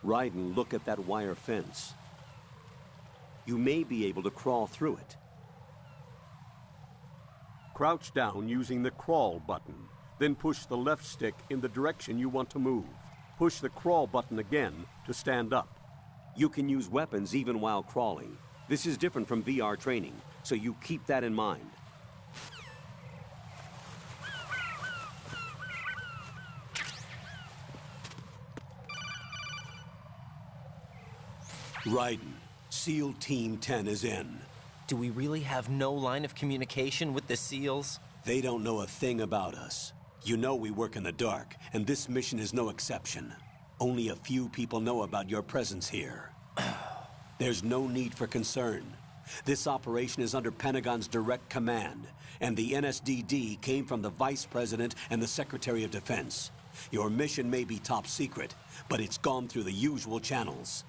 Raiden, look at that wire fence. You may be able to crawl through it. Crouch down using the crawl button. Then push the left stick in the direction you want to move. Push the crawl button again to stand up. You can use weapons even while crawling. This is different from VR training, so you keep that in mind. Raiden, SEAL Team 10 is in. Do we really have no line of communication with the SEALs? They don't know a thing about us. You know we work in the dark, and this mission is no exception. Only a few people know about your presence here. There's no need for concern. This operation is under Pentagon's direct command, and the NSDD came from the Vice President and the Secretary of Defense. Your mission may be top secret, but it's gone through the usual channels.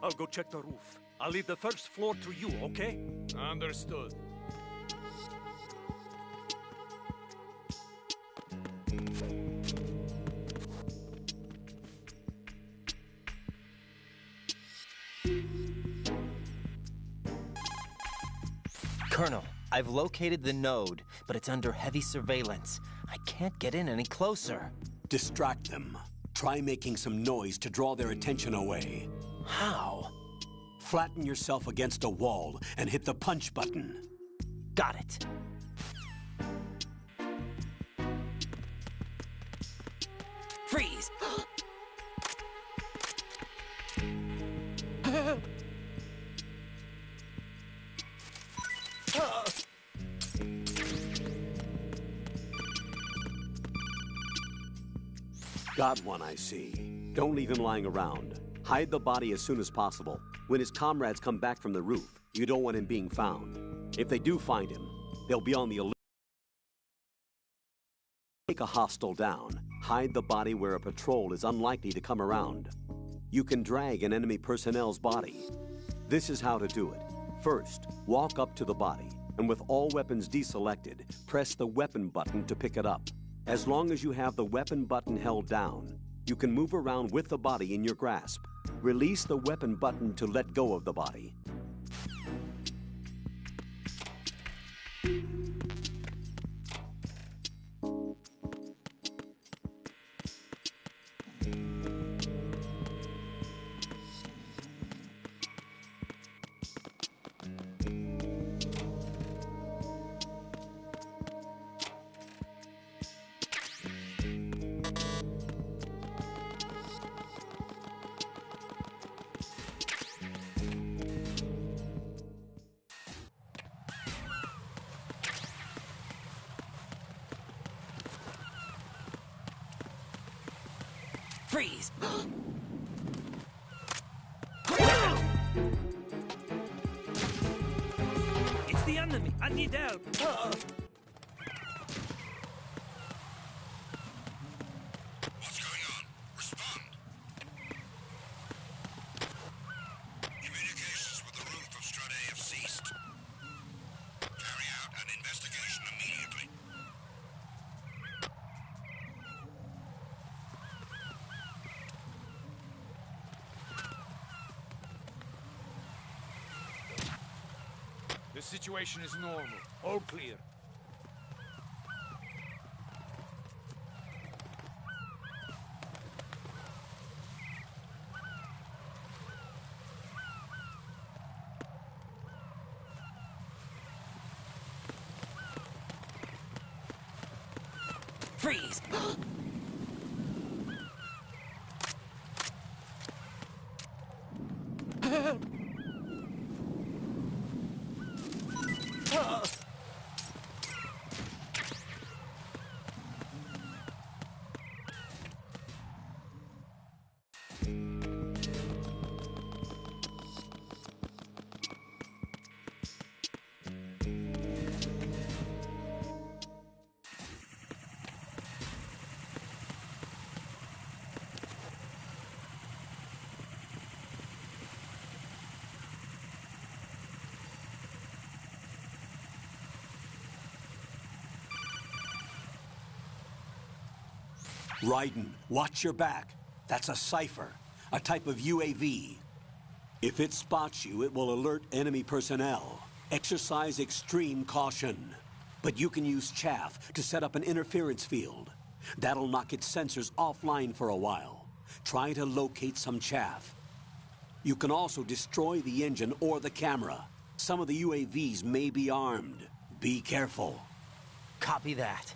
I'll go check the roof. I'll leave the first floor to you, okay? Understood. Colonel, I've located the node, but it's under heavy surveillance. I can't get in any closer. Distract them. Try making some noise to draw their attention away. How? Flatten yourself against a wall and hit the punch button. Got it. Freeze! Got one, I see. Don't leave him lying around. Hide the body as soon as possible. When his comrades come back from the roof, you don't want him being found. If they do find him, they'll be on the alert. Take a hostile down. Hide the body where a patrol is unlikely to come around. You can drag an enemy personnel's body. This is how to do it. First, walk up to the body, and with all weapons deselected, press the weapon button to pick it up. As long as you have the weapon button held down, you can move around with the body in your grasp. Release the weapon button to let go of the body. Freeze! It's the enemy. I need help. What's going on? Respond. Communications with the roof of Strut A have ceased. Carry out an investigation immediately. The situation is normal. All clear. Freeze! Raiden, watch your back. That's a cipher, a type of UAV. If it spots you, it will alert enemy personnel. Exercise extreme caution. But you can use chaff to set up an interference field. That'll knock its sensors offline for a while. Try to locate some chaff. You can also destroy the engine or the camera. Some of the UAVs may be armed. Be careful. Copy that.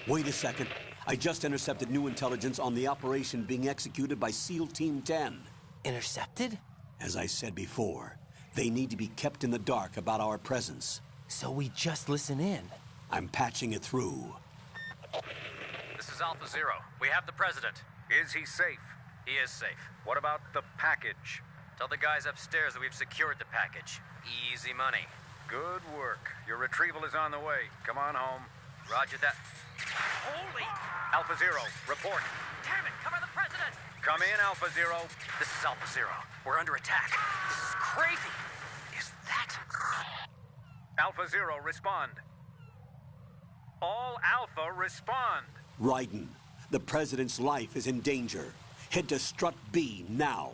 Wait a second. I just intercepted new intelligence on the operation being executed by SEAL Team 10. Intercepted? As I said before, they need to be kept in the dark about our presence. So we just listen in. I'm patching it through. This is Alpha Zero. We have the president. Is he safe? He is safe. What about the package? Tell the guys upstairs that we've secured the package. Easy money. Good work. Your retrieval is on the way. Come on home. Roger that. Holy! Alpha Zero, report. Damn it! Cover the president! Come in, Alpha Zero. This is Alpha Zero. We're under attack. This is crazy. Is that... Alpha Zero, respond. All Alpha, respond. Raiden, the president's life is in danger. Head to Strut B now.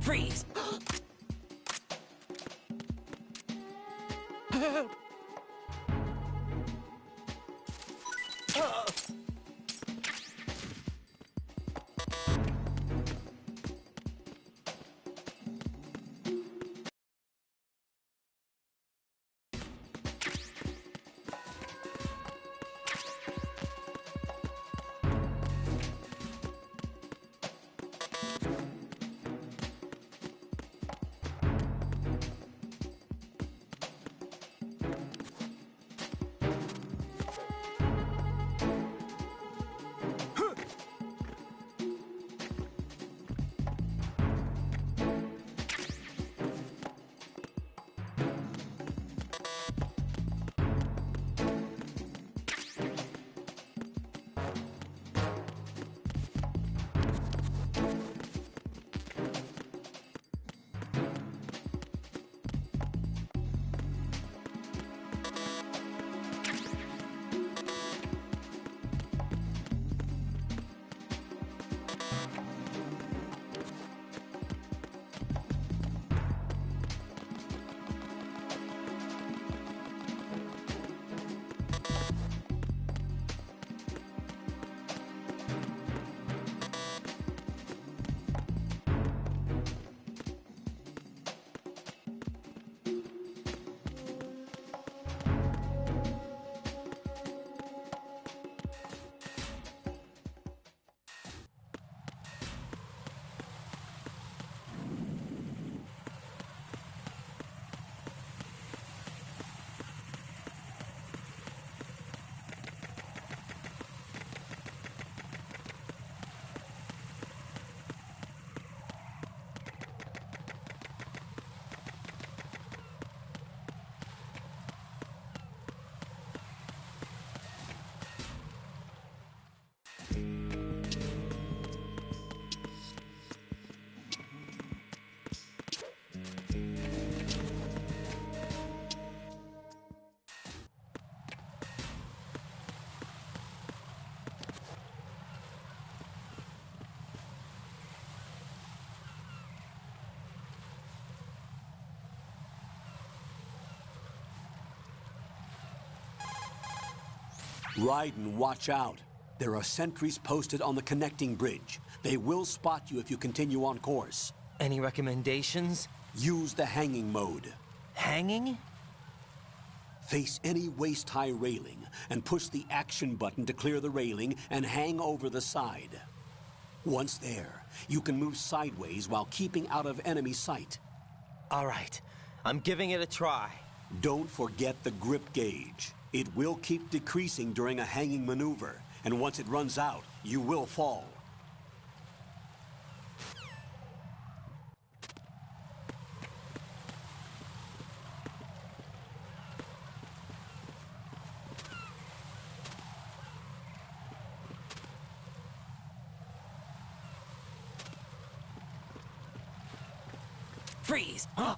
Freeze! Raiden, watch out. There are sentries posted on the connecting bridge. They will spot you if you continue on course. Any recommendations? Use the hanging mode. Hanging? Face any waist-high railing and push the action button to clear the railing and hang over the side. Once there, you can move sideways while keeping out of enemy sight. All right, I'm giving it a try. Don't forget the grip gauge. It will keep decreasing during a hanging maneuver, and once it runs out, you will fall. Freeze! Huh?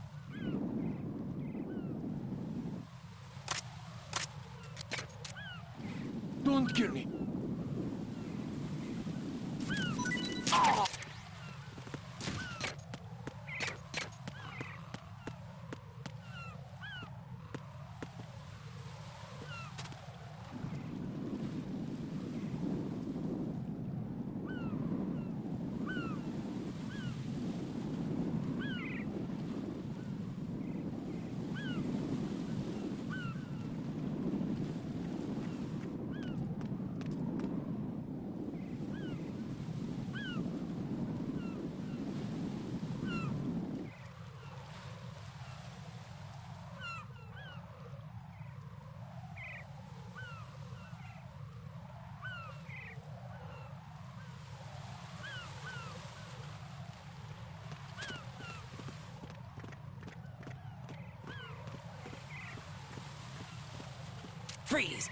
Don't kill me. Freeze!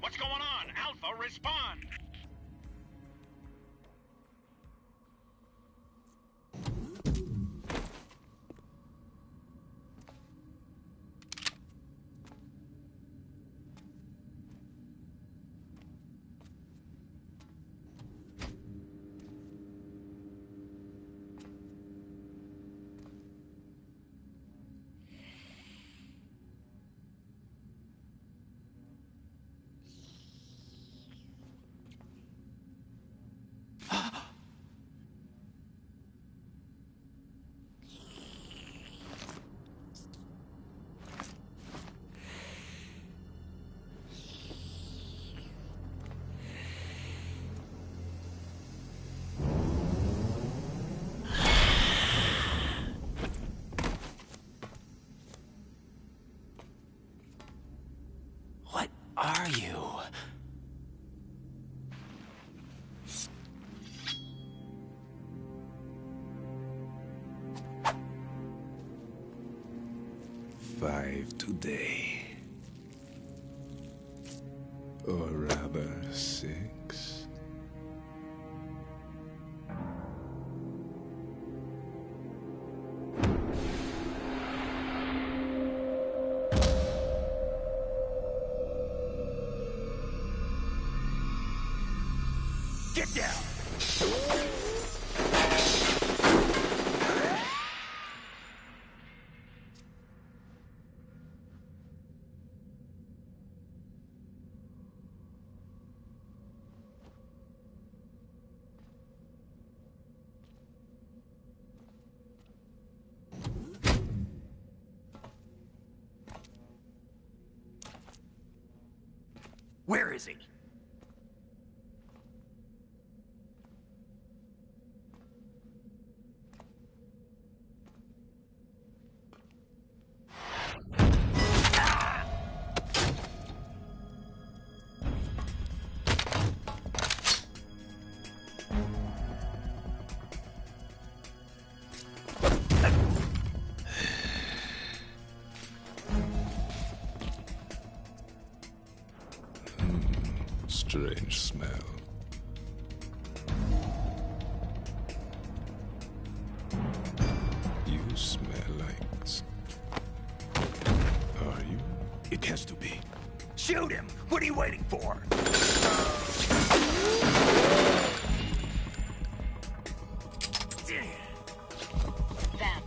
What's going on? Alpha, respond! PS5 today. Or rather, 6. Get down! Where is he? Strange smell. You smell like... Are you? It has to be. Shoot him! What are you waiting for? Vamp,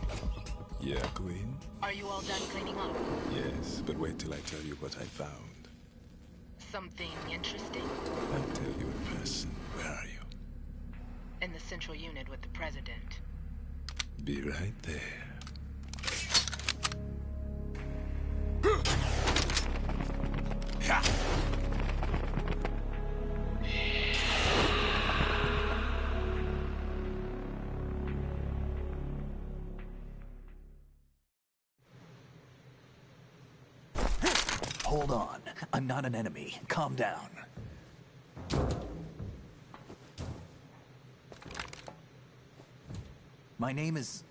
Yeah, Queen? are you all done cleaning up? Yes, but wait till I tell you what I found. Something interesting? I'll tell you in person. Where are you? In the central unit with the president. Be right there. Hold on. I'm not an enemy. Calm down. My name is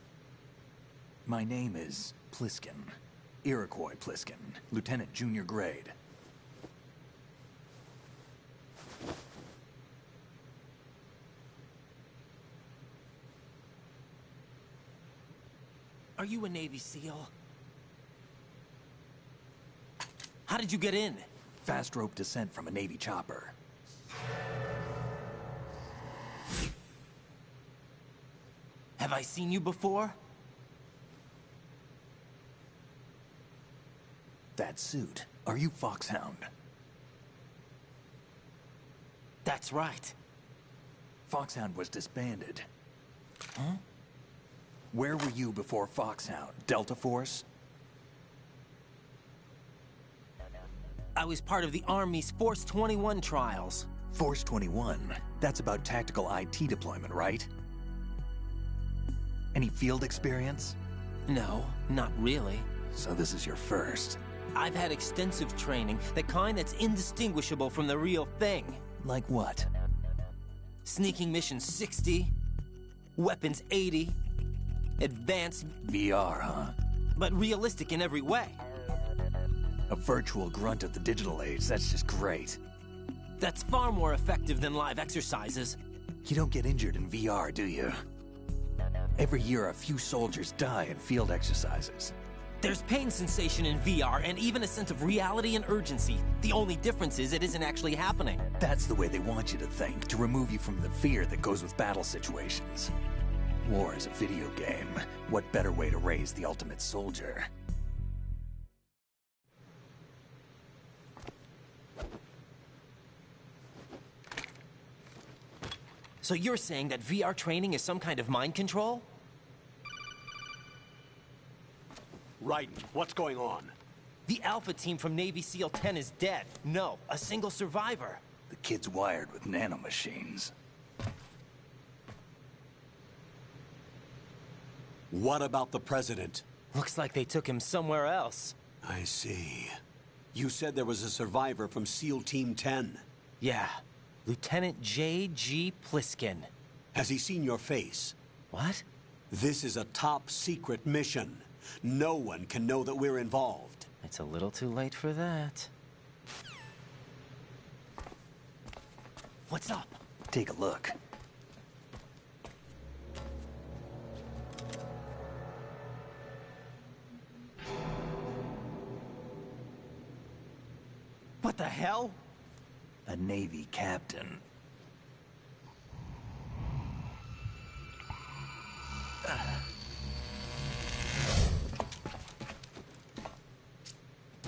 Pliskin. Iroquois Pliskin. Lieutenant Junior Grade. Are you a Navy SEAL? How did you get in? Fast rope descent from a Navy chopper. Have I seen you before? That suit. Are you Foxhound? That's right. Foxhound was disbanded. Huh? Where were you before Foxhound? Delta Force? I was part of the Army's Force 21 trials. Force 21? That's about tactical IT deployment, right? Any field experience? No, not really. So this is your first. I've had extensive training, the kind that's indistinguishable from the real thing. Like what? Sneaking mission 60, weapons 80, advanced... VR, huh? But realistic in every way. A virtual grunt of the digital age, that's just great. That's far more effective than live exercises. You don't get injured in VR, do you? Every year, a few soldiers die in field exercises. There's pain sensation in VR and even a sense of reality and urgency. The only difference is it isn't actually happening. That's the way they want you to think, to remove you from the fear that goes with battle situations. War is a video game. What better way to raise the ultimate soldier? So you're saying that VR training is some kind of mind control? Right. What's going on? The Alpha team from Navy SEAL 10 is dead. No, a single survivor. The kid's wired with nanomachines. What about the president? Looks like they took him somewhere else. I see. You said there was a survivor from SEAL Team 10. Yeah. Lieutenant J.G. Pliskin. Has he seen your face? What? This is a top secret mission. No one can know that we're involved. It's a little too late for that. What's up? Take a look. What the hell? A Navy captain.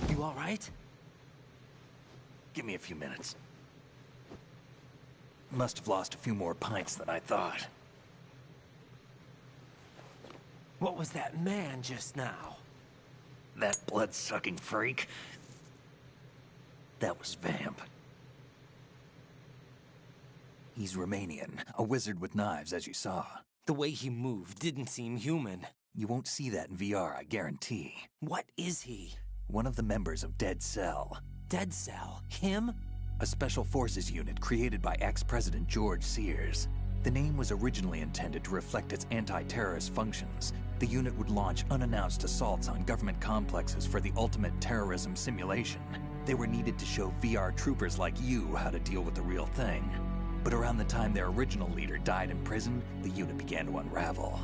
You all right? Give me a few minutes. Must have lost a few more pints than I thought. What was that man just now? That blood-sucking freak? That was Vamp. He's Romanian, a wizard with knives, as you saw. The way he moved didn't seem human. You won't see that in VR, I guarantee. What is he? One of the members of Dead Cell. Dead Cell? Him? A special forces unit created by ex-President George Sears. The name was originally intended to reflect its anti-terrorist functions. The unit would launch unannounced assaults on government complexes for the ultimate terrorism simulation. They were needed to show VR troopers like you how to deal with the real thing. But around the time their original leader died in prison, the unit began to unravel.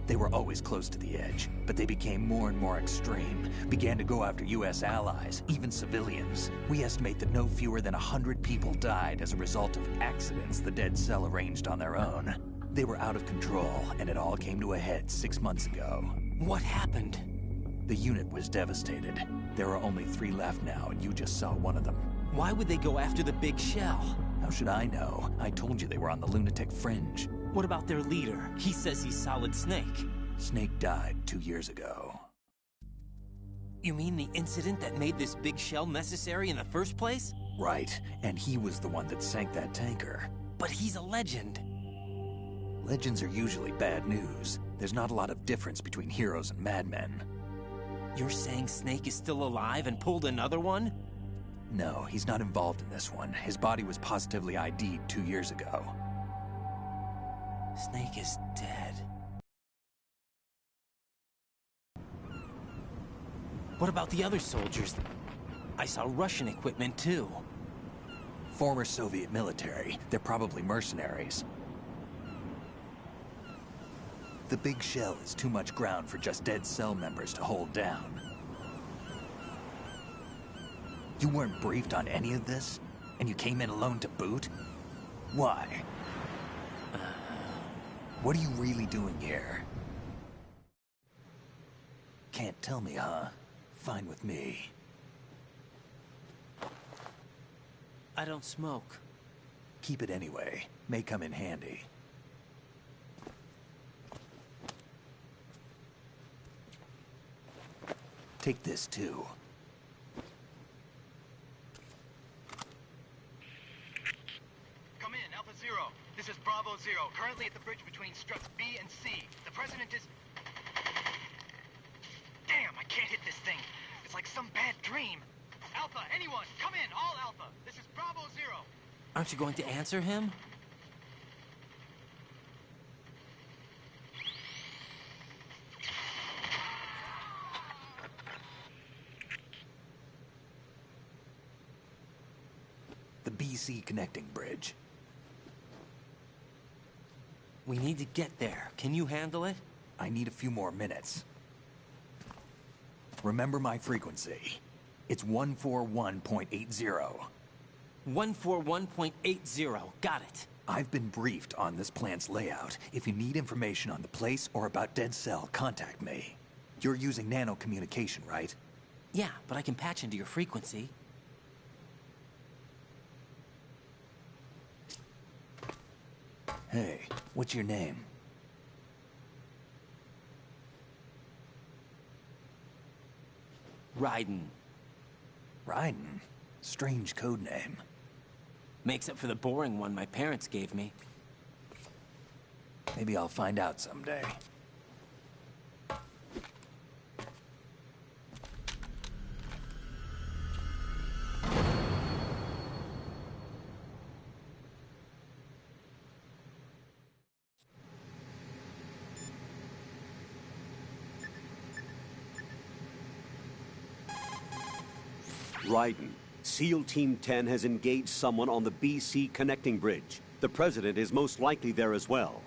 They were always close to the edge, but they became more and more extreme, began to go after US allies, even civilians. We estimate that no fewer than 100 people died as a result of accidents the Dead Cell arranged on their own. They were out of control, and it all came to a head 6 months ago. What happened? The unit was devastated. There are only 3 left now, and you just saw one of them. Why would they go after the big shell? How should I know? I told you they were on the lunatic fringe. What about their leader? He says he's Solid Snake. Snake died 2 years ago. You mean the incident that made this big shell necessary in the first place? Right, and he was the one that sank that tanker. But he's a legend. Legends are usually bad news. There's not a lot of difference between heroes and madmen. You're saying Snake is still alive and pulled another one? No, he's not involved in this one. His body was positively ID'd 2 years ago. Snake is dead. What about the other soldiers? I saw Russian equipment too. Former Soviet military. They're probably mercenaries. The big shell is too much ground for just Dead Cell members to hold down. You weren't briefed on any of this? And you came in alone to boot? Why? What are you really doing here? Can't tell me, huh? Fine with me. I don't smoke. Keep it anyway. May come in handy. Take this, too. Come in, Alpha Zero. This is Bravo Zero, currently at the bridge between struts B and C. The President is... Damn, I can't hit this thing. It's like some bad dream. Alpha, anyone, come in, all Alpha. This is Bravo Zero. Aren't you going to answer him? The BC connecting bridge. We need to get there. Can you handle it? I need a few more minutes. Remember my frequency. It's 141.80. 141.80. Got it. I've been briefed on this plant's layout. If you need information on the place or about Dead Cell, contact me. You're using nano communication, right? Yeah, but I can patch into your frequency. Hey, what's your name? Raiden. Raiden? Strange code name. Makes up for the boring one my parents gave me. Maybe I'll find out someday. Raiden, SEAL Team 10 has engaged someone on the BC connecting bridge. The President is most likely there as well.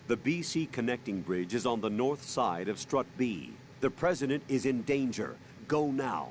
The BC connecting bridge is on the north side of Strut B. The President is in danger. Go now.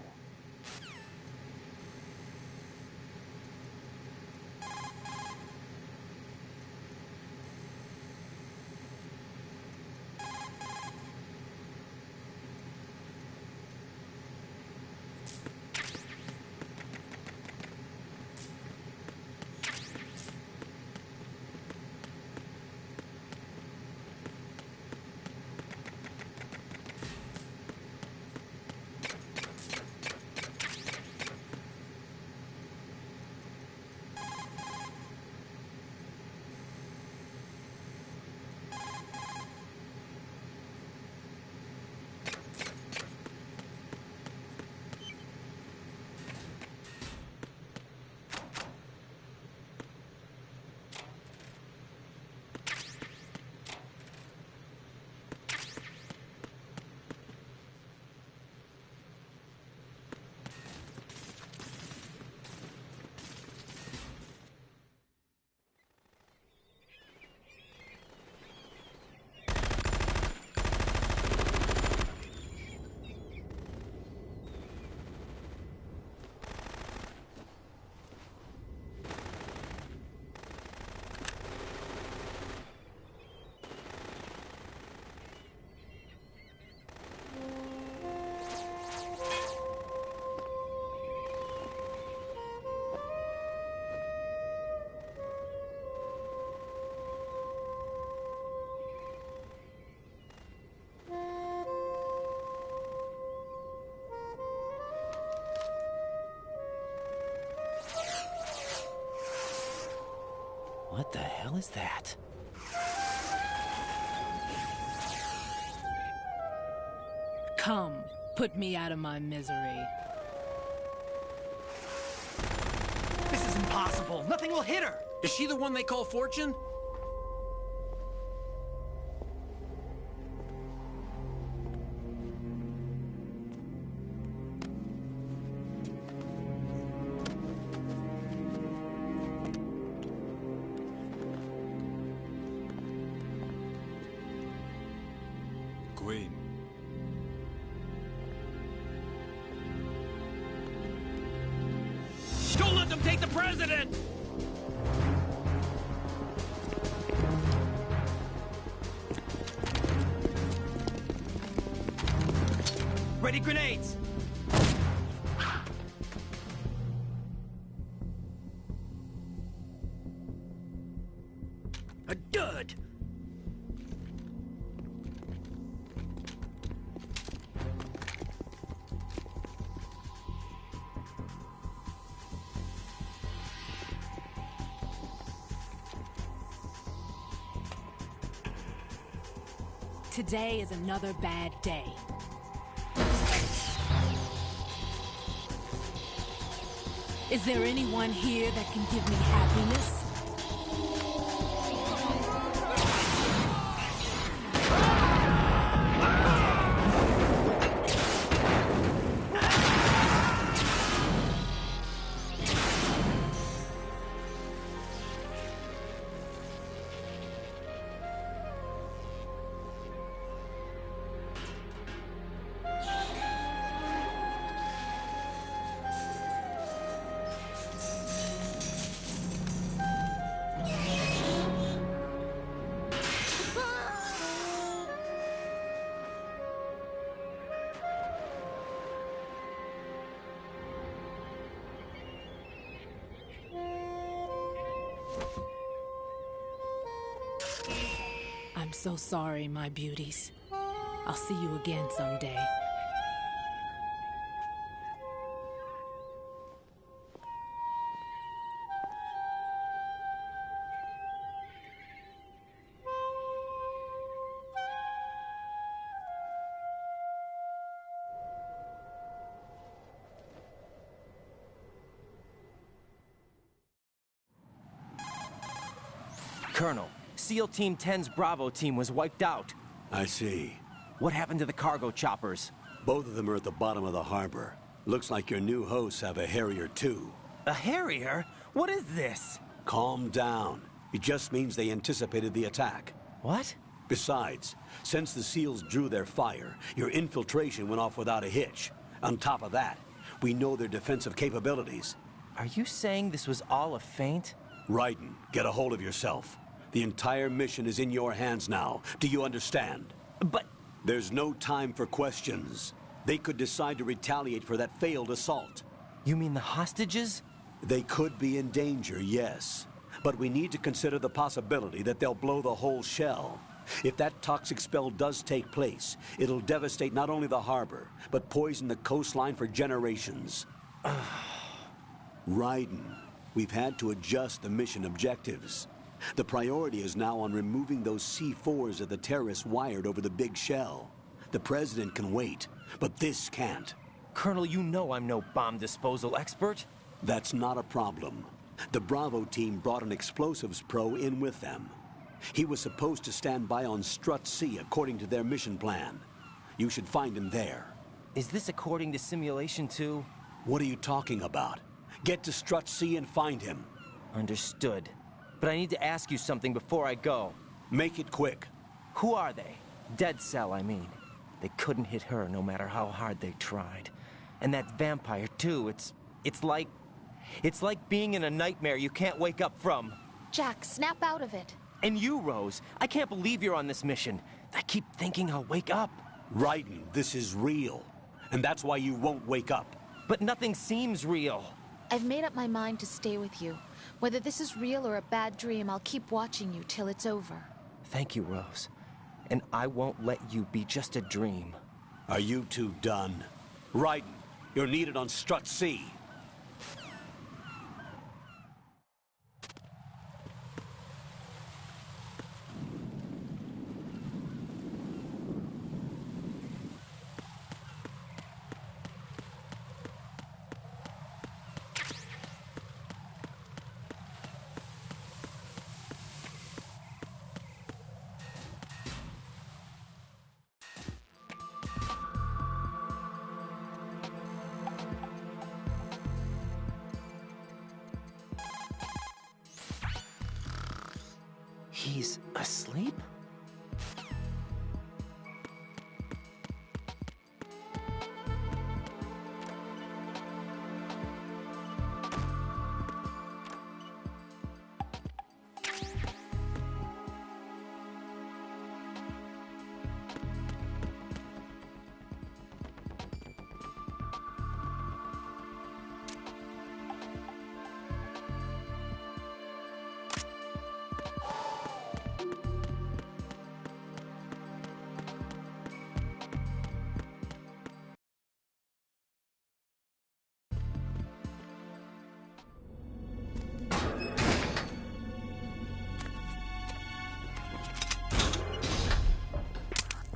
What the hell is that? Come, put me out of my misery. This is impossible. Nothing will hit her. Is she the one they call Fortune? Queen. Don't let them take the president! Ready grenades! A dud! Today is another bad day. Is there anyone here that can give me happiness? I'm so sorry, my beauties. I'll see you again someday. Colonel, SEAL Team 10's Bravo team was wiped out. I see. What happened to the cargo choppers? Both of them are at the bottom of the harbor. Looks like your new hosts have a Harrier too. A Harrier? What is this? Calm down. It just means they anticipated the attack. What? Besides, since the SEALs drew their fire, your infiltration went off without a hitch. On top of that, we know their defensive capabilities. Are you saying this was all a feint? Raiden, get a hold of yourself. The entire mission is in your hands now. Do you understand? But... There's no time for questions. They could decide to retaliate for that failed assault. You mean the hostages? They could be in danger, yes. But we need to consider the possibility that they'll blow the whole shell. If that toxic spell does take place, it'll devastate not only the harbor, but poison the coastline for generations. Raiden, we've had to adjust the mission objectives. The priority is now on removing those C4s that the terrorists wired over the big shell. The President can wait, but this can't. Colonel, you know I'm no bomb disposal expert. That's not a problem. The Bravo team brought an explosives pro in with them. He was supposed to stand by on Strut C according to their mission plan. You should find him there. Is this according to simulation too? What are you talking about? Get to Strut C and find him. Understood. But I need to ask you something before I go. Make it quick. Who are they? Dead Cell, I mean. They couldn't hit her no matter how hard they tried. And that vampire too, it's like being in a nightmare you can't wake up from. Jack, snap out of it. And you, Rose, I can't believe you're on this mission. I keep thinking I'll wake up. Raiden, this is real. And that's why you won't wake up. But nothing seems real. I've made up my mind to stay with you. Whether this is real or a bad dream, I'll keep watching you till it's over. Thank you, Rose. And I won't let you be just a dream. Are you two done? Raiden, you're needed on Strut C. He's asleep?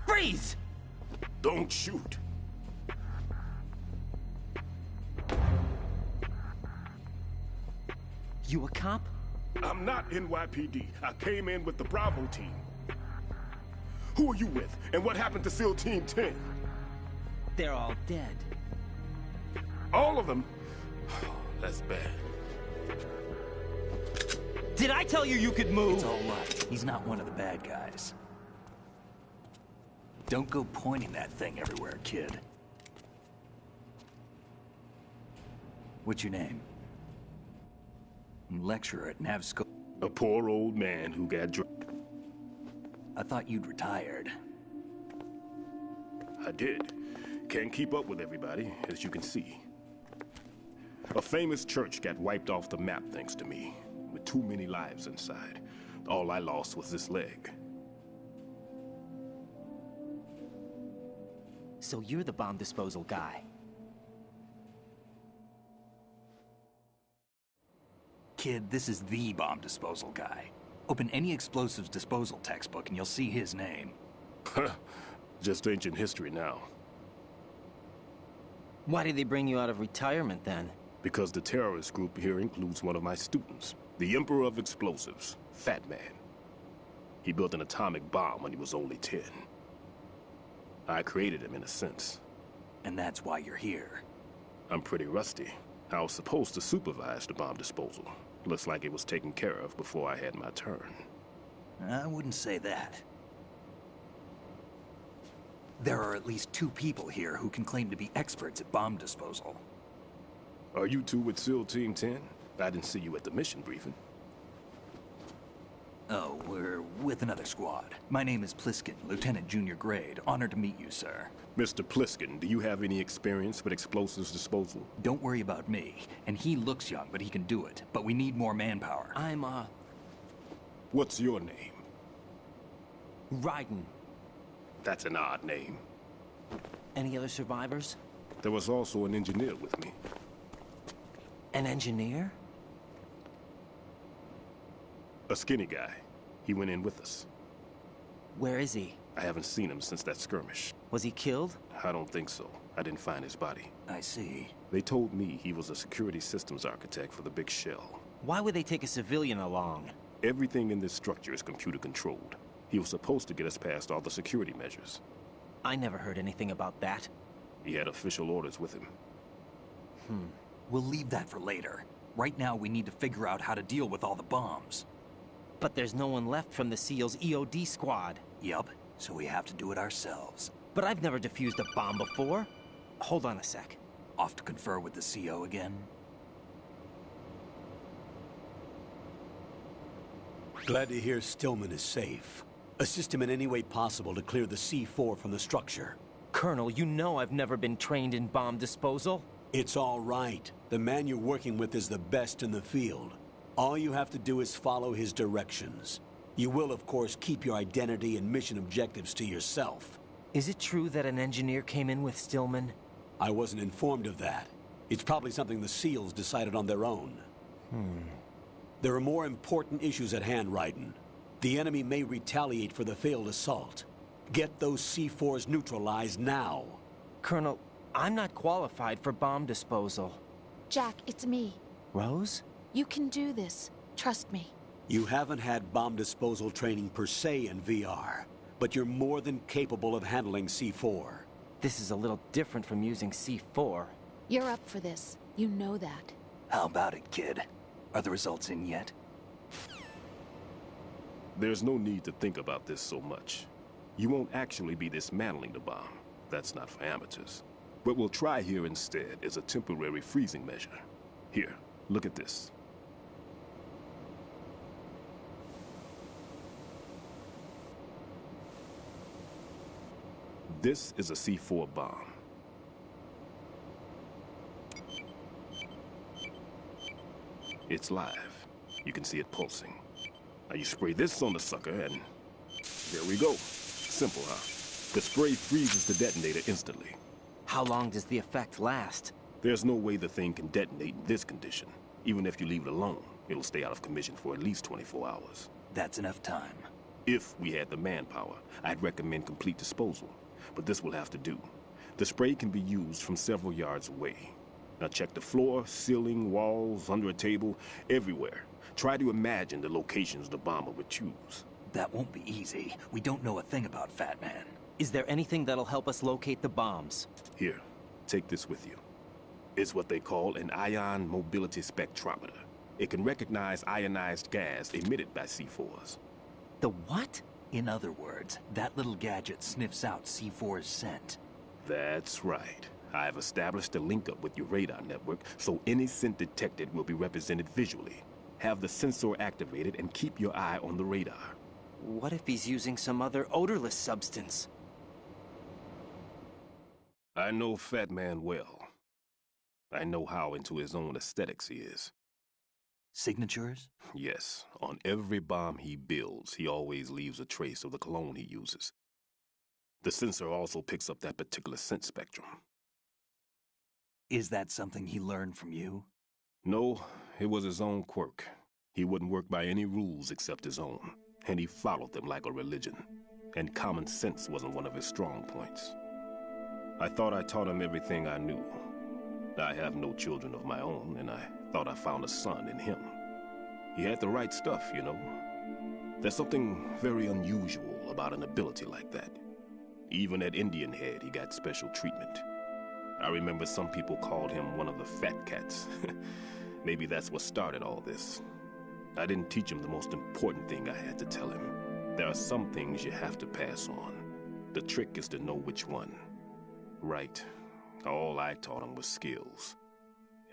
Freeze! Don't shoot. You a cop? I'm not NYPD. I came in with the Bravo team. Who are you with? And what happened to SEAL Team 10? They're all dead. All of them? That's bad. Did I tell you you could move? It's all right. He's not one of the bad guys. Don't go pointing that thing everywhere, kid. What's your name? Lecturer at Nav School. A poor old man who got drunk. I thought you'd retired. I did. Can't keep up with everybody, as you can see. A famous church got wiped off the map thanks to me, with too many lives inside. All I lost was this leg. So you're the bomb disposal guy. Kid, this is the bomb disposal guy. Open any explosives disposal textbook and you'll see his name. Just ancient history now. Why did they bring you out of retirement then? Because the terrorist group here includes one of my students, the Emperor of Explosives, Fat Man. He built an atomic bomb when he was only 10. I created him in a sense. And that's why you're here. I'm pretty rusty. I was supposed to supervise the bomb disposal. Looks like it was taken care of before I had my turn. I wouldn't say that. There are at least 2 people here who can claim to be experts at bomb disposal. Are you two with SEAL Team 10? I didn't see you at the mission briefing. Oh, we're with another squad. My name is Pliskin, Lieutenant Junior Grade. Honored to meet you, sir. Mr. Pliskin, do you have any experience with explosives disposal? Don't worry about me. And he looks young, but he can do it. But we need more manpower. I'm, What's your name? Raiden. That's an odd name. Any other survivors? There was also an engineer with me. An engineer? A skinny guy. He went in with us. Where is he? I haven't seen him since that skirmish. Was he killed? I don't think so. I didn't find his body. I see. They told me he was a security systems architect for the big shell. Why would they take a civilian along? Everything in this structure is computer controlled. He was supposed to get us past all the security measures. I never heard anything about that. He had official orders with him. We'll leave that for later. Right now, we need to figure out how to deal with all the bombs. But there's no one left from the SEAL's EOD squad. Yup, so we have to do it ourselves. But I've never defused a bomb before. Hold on a sec. Off to confer with the CO again? Glad to hear Stillman is safe. Assist him in any way possible to clear the C4 from the structure. Colonel, you know I've never been trained in bomb disposal. It's all right. The man you're working with is the best in the field. All you have to do is follow his directions. You will, of course, keep your identity and mission objectives to yourself. Is it true that an engineer came in with Stillman? I wasn't informed of that. It's probably something the SEALs decided on their own. There are more important issues at hand, Raiden. The enemy may retaliate for the failed assault. Get those C4s neutralized now. Colonel, I'm not qualified for bomb disposal. Jack, it's me. Rose? You can do this. Trust me. You haven't had bomb disposal training per se in VR, but you're more than capable of handling C4. This is a little different from using C4. You're up for this. You know that. How about it, kid? Are the results in yet? There's no need to think about this so much. You won't actually be dismantling the bomb. That's not for amateurs. What we'll try here instead is a temporary freezing measure. Here, look at this. This is a C4 bomb. It's live. You can see it pulsing. Now you spray this on the sucker and there we go. Simple, huh? The spray freezes the detonator instantly. How long does the effect last? There's no way the thing can detonate in this condition. Even if you leave it alone, it'll stay out of commission for at least 24 hours. That's enough time. If we had the manpower, I'd recommend complete disposal. But this will have to do. The spray can be used from several yards away. Now check the floor, ceiling, walls, under a table, everywhere. Try to imagine the locations the bomber would choose. That won't be easy. We don't know a thing about Fat Man. Is there anything that'll help us locate the bombs? Here, take this with you. It's what they call an ion mobility spectrometer. It can recognize ionized gas emitted by C4s. The what? In other words, that little gadget sniffs out C4's scent. That's right. I've established a link-up with your radar network, so any scent detected will be represented visually. Have the sensor activated and keep your eye on the radar. What if he's using some other odorless substance? I know Fat Man well. I know how into his own aesthetics he is. Signatures? Yes. On every bomb he builds, he always leaves a trace of the cologne he uses. The sensor also picks up that particular scent spectrum. Is that something he learned from you? No, it was his own quirk. He wouldn't work by any rules except his own, and he followed them like a religion. And common sense wasn't one of his strong points. I thought I taught him everything I knew. I have no children of my own, and I thought I found a son in him. He had the right stuff, you know. There's something very unusual about an ability like that. Even at Indian Head, he got special treatment. I remember some people called him one of the fat cats. Maybe that's what started all this. I didn't teach him the most important thing I had to tell him. There are some things you have to pass on. The trick is to know which one. Right. All I taught him was skills.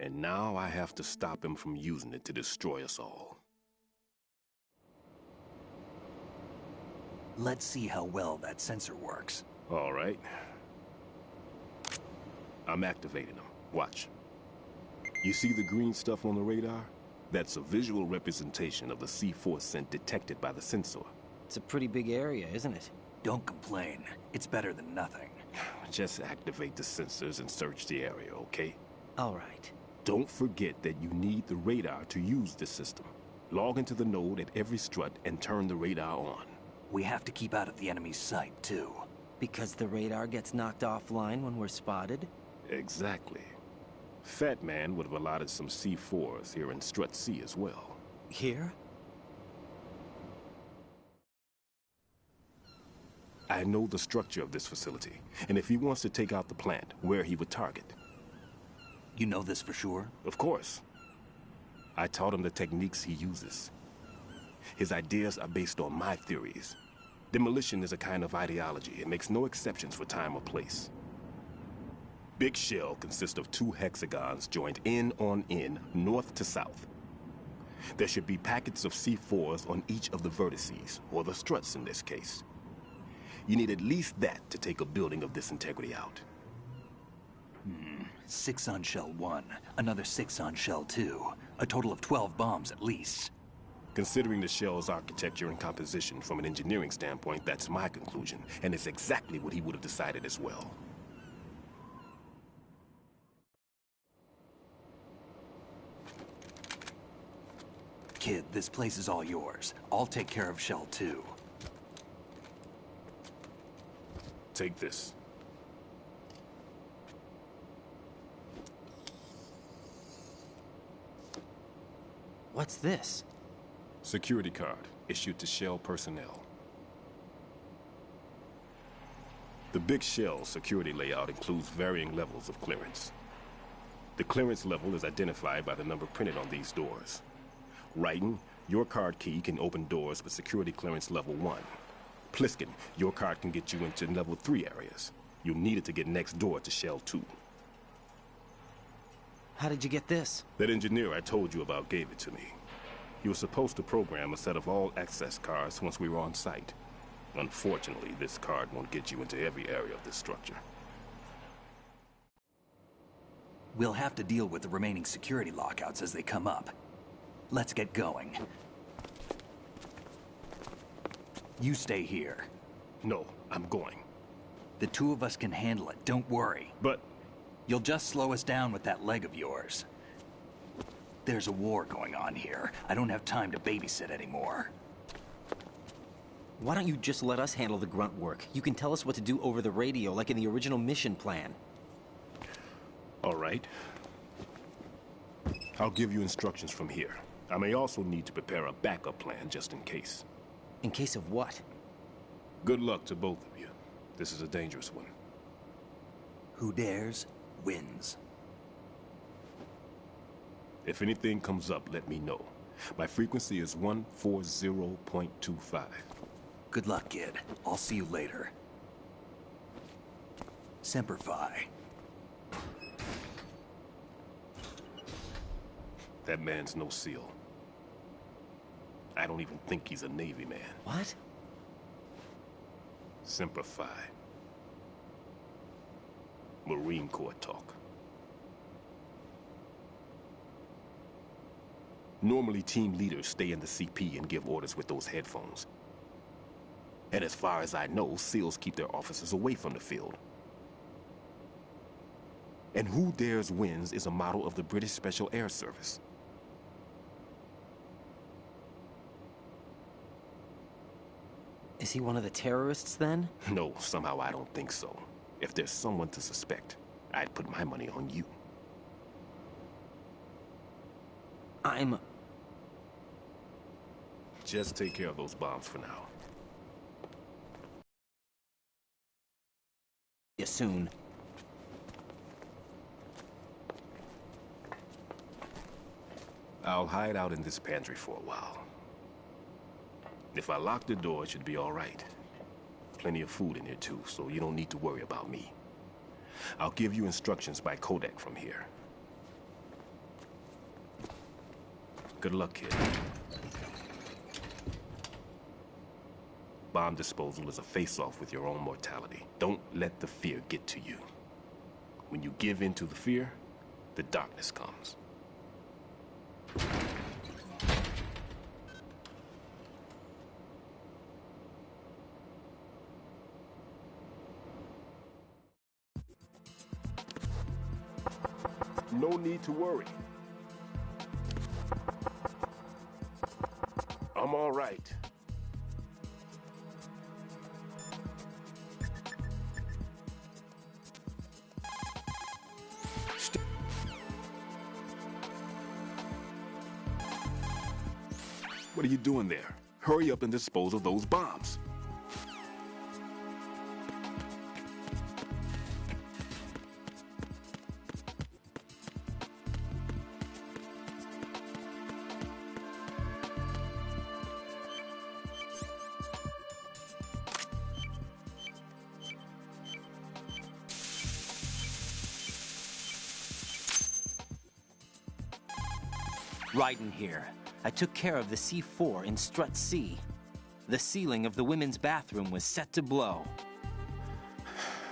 And now I have to stop him from using it to destroy us all. Let's see how well that sensor works. All right. I'm activating them. Watch. You see the green stuff on the radar? That's a visual representation of the C4 scent detected by the sensor. It's a pretty big area, isn't it? Don't complain. It's better than nothing. Just activate the sensors and search the area, okay? All right. Don't forget that you need the radar to use this system. Log into the node at every strut and turn the radar on. We have to keep out of the enemy's sight, too. Because the radar gets knocked offline when we're spotted? Exactly. Fat Man would have allotted some C4s here in Strut C as well. Here? I know the structure of this facility, and if he wants to take out the plant, where he would target. You know this for sure? Of course. I taught him the techniques he uses. His ideas are based on my theories. Demolition is a kind of ideology. It makes no exceptions for time or place. Big shell consists of 2 hexagons joined end on end, north to south. There should be packets of C4s on each of the vertices, or the struts in this case. You need at least that to take a building of this integrity out. 6 on shell 1, another 6 on shell 2. A total of 12 bombs at least. Considering the shell's architecture and composition from an engineering standpoint, that's my conclusion, and it's exactly what he would have decided as well. Kid, this place is all yours. I'll take care of shell 2. Take this. What's this? Security card, issued to Shell personnel. The Big Shell security layout includes varying levels of clearance. The clearance level is identified by the number printed on these doors. Raiden, your card key can open doors with security clearance level 1. Pliskin, your card can get you into level 3 areas. You'll need it to get next door to Shell 2. How did you get this? That engineer I told you about gave it to me. He was supposed to program a set of all access cards once we were on site. Unfortunately, this card won't get you into every area of this structure. We'll have to deal with the remaining security lockouts as they come up. Let's get going. You stay here. No, I'm going. The 2 of us can handle it, don't worry. But... You'll just slow us down with that leg of yours. There's a war going on here. I don't have time to babysit anymore. Why don't you just let us handle the grunt work? You can tell us what to do over the radio, like in the original mission plan. All right. I'll give you instructions from here. I may also need to prepare a backup plan just in case. In case of what? Good luck to both of you. This is a dangerous one. Who dares, wins. If anything comes up, let me know. My frequency is 140.25. Good luck, kid. I'll see you later. Semper Fi. That man's no SEAL. I don't even think he's a Navy man. What? Semper Fi. Marine Corps talk. Normally, team leaders stay in the CP and give orders with those headphones. And as far as I know, SEALs keep their officers away from the field. And Who Dares Wins is a model of the British Special Air Service. Is he one of the terrorists, then? No, somehow I don't think so. If there's someone to suspect, I'd put my money on you. Just take care of those bombs for now. See you soon. I'll hide out in this pantry for a while. If I lock the door, it should be all right. Plenty of food in here too, so you don't need to worry about me. I'll give you instructions by Kodak from here. Good luck, kid. Bomb disposal is a face-off with your own mortality. Don't let the fear get to you. When you give in to the fear, the darkness comes. No need to worry. I'm all right. What are you doing there? Hurry up and dispose of those bombs. Raiden here. I took care of the C4 in Strut C. The ceiling of the women's bathroom was set to blow.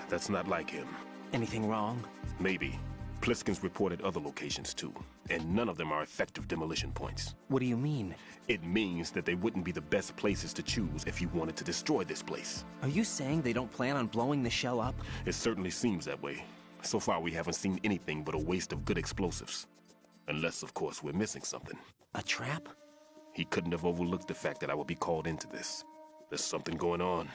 That's not like him. Anything wrong? Maybe. Pliskin's reported other locations too, and none of them are effective demolition points. What do you mean? It means that they wouldn't be the best places to choose if you wanted to destroy this place. Are you saying they don't plan on blowing the shell up? It certainly seems that way. So far we haven't seen anything but a waste of good explosives. Unless, of course, we're missing something. A trap? He couldn't have overlooked the fact that I would be called into this. There's something going on.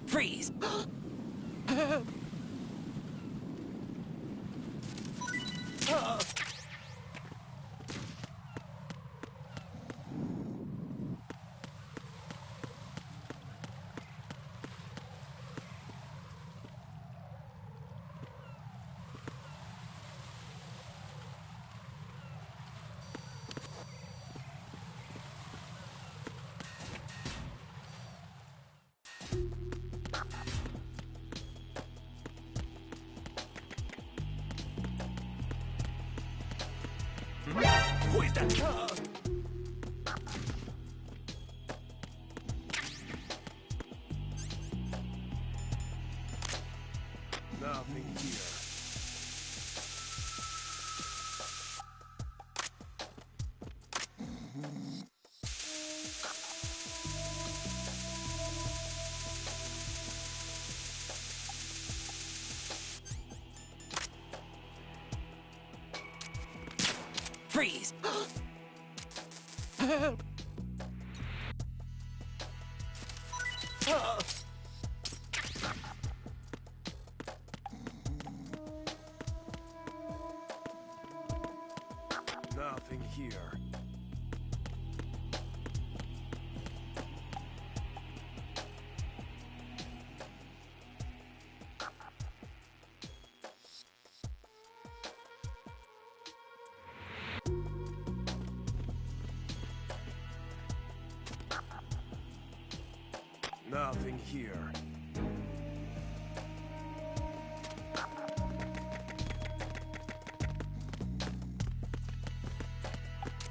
Freeze! Who is that? Nothing here. Freeze! Nothing here. Nothing here.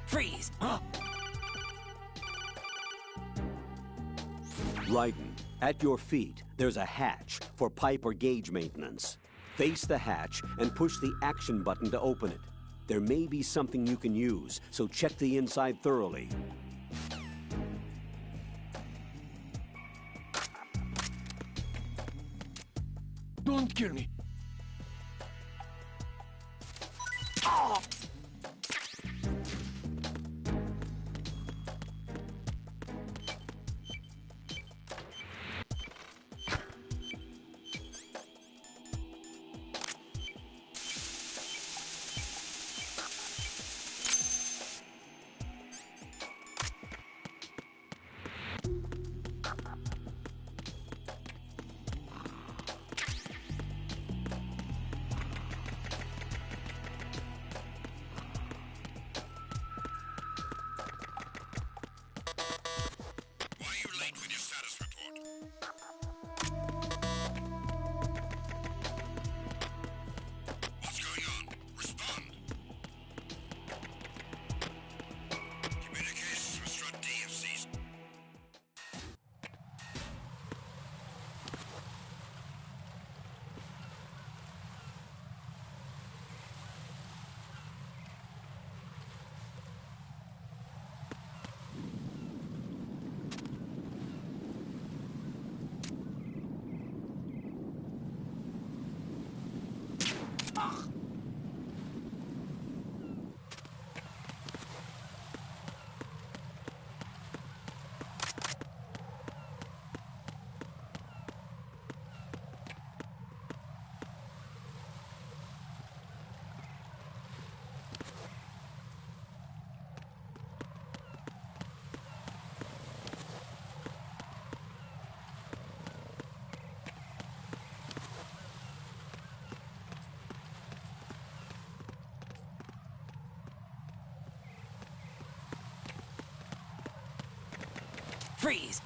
Freeze! Raiden, at your feet, there's a hatch for pipe or gauge maintenance. Face the hatch and push the action button to open it. There may be something you can use, so check the inside thoroughly. Don't kill me. Freeze!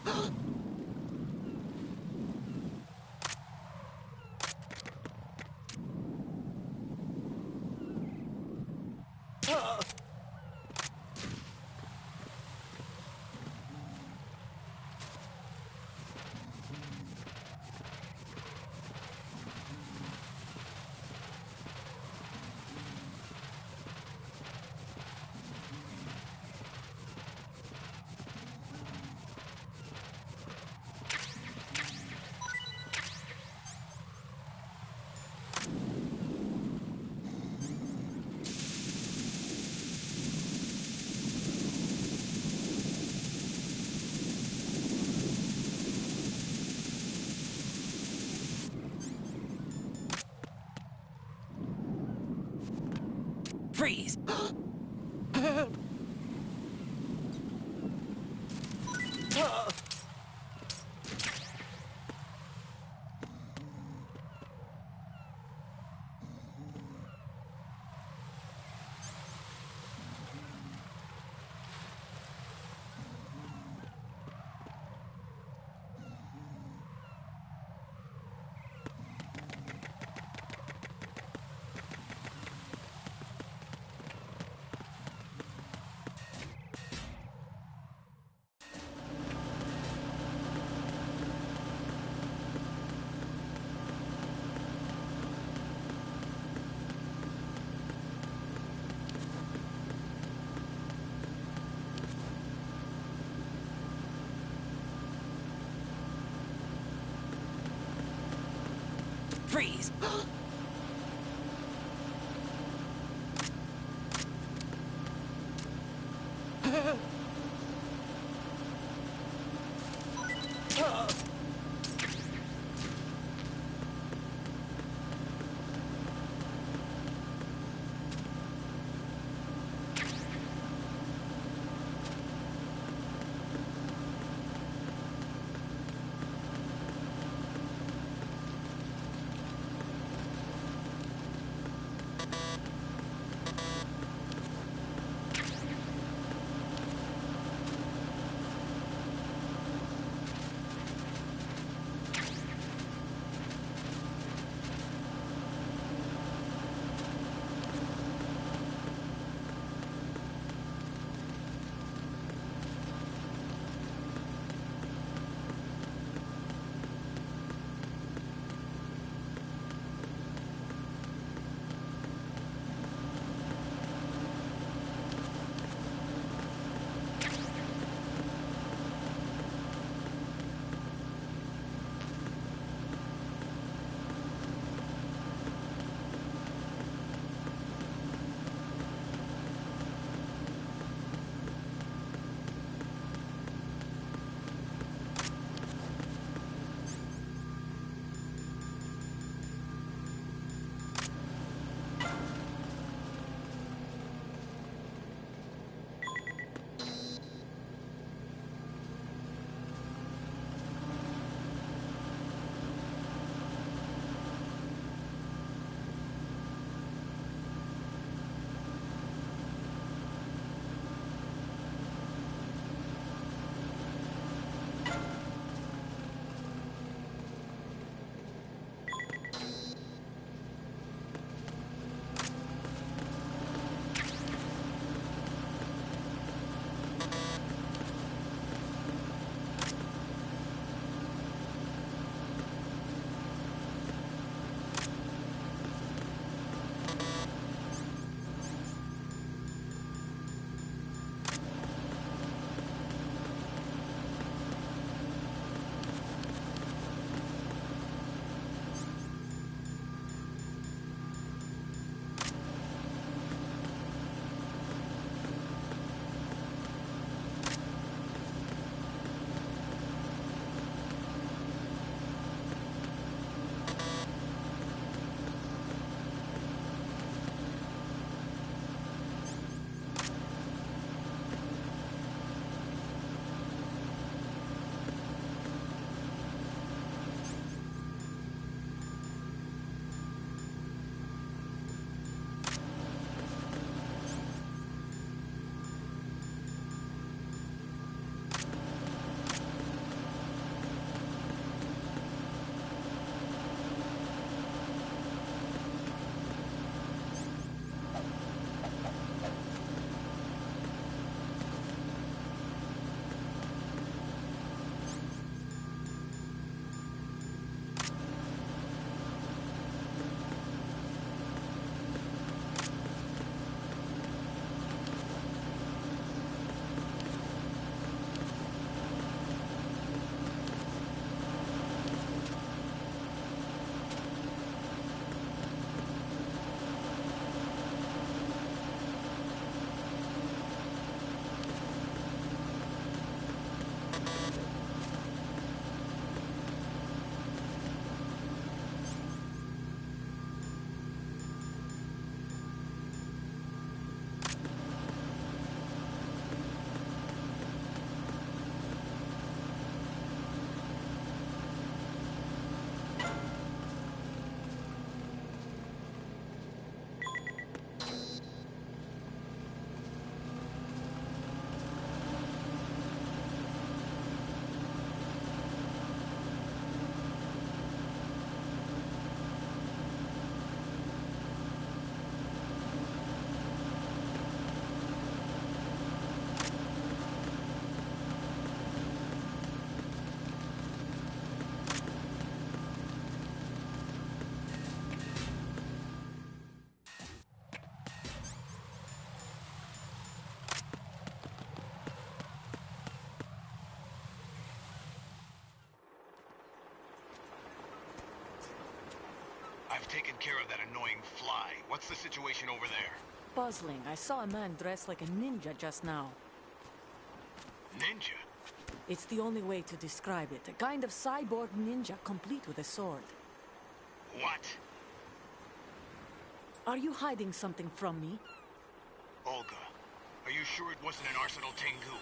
Freeze! Freeze! taken care of that annoying fly. What's the situation over there? Puzzling. I saw a man dressed like a ninja just now. Ninja? It's the only way to describe it. A kind of cyborg ninja, complete with a sword. What? Are you hiding something from me? Olga, are you sure it wasn't an Arsenal Tengu?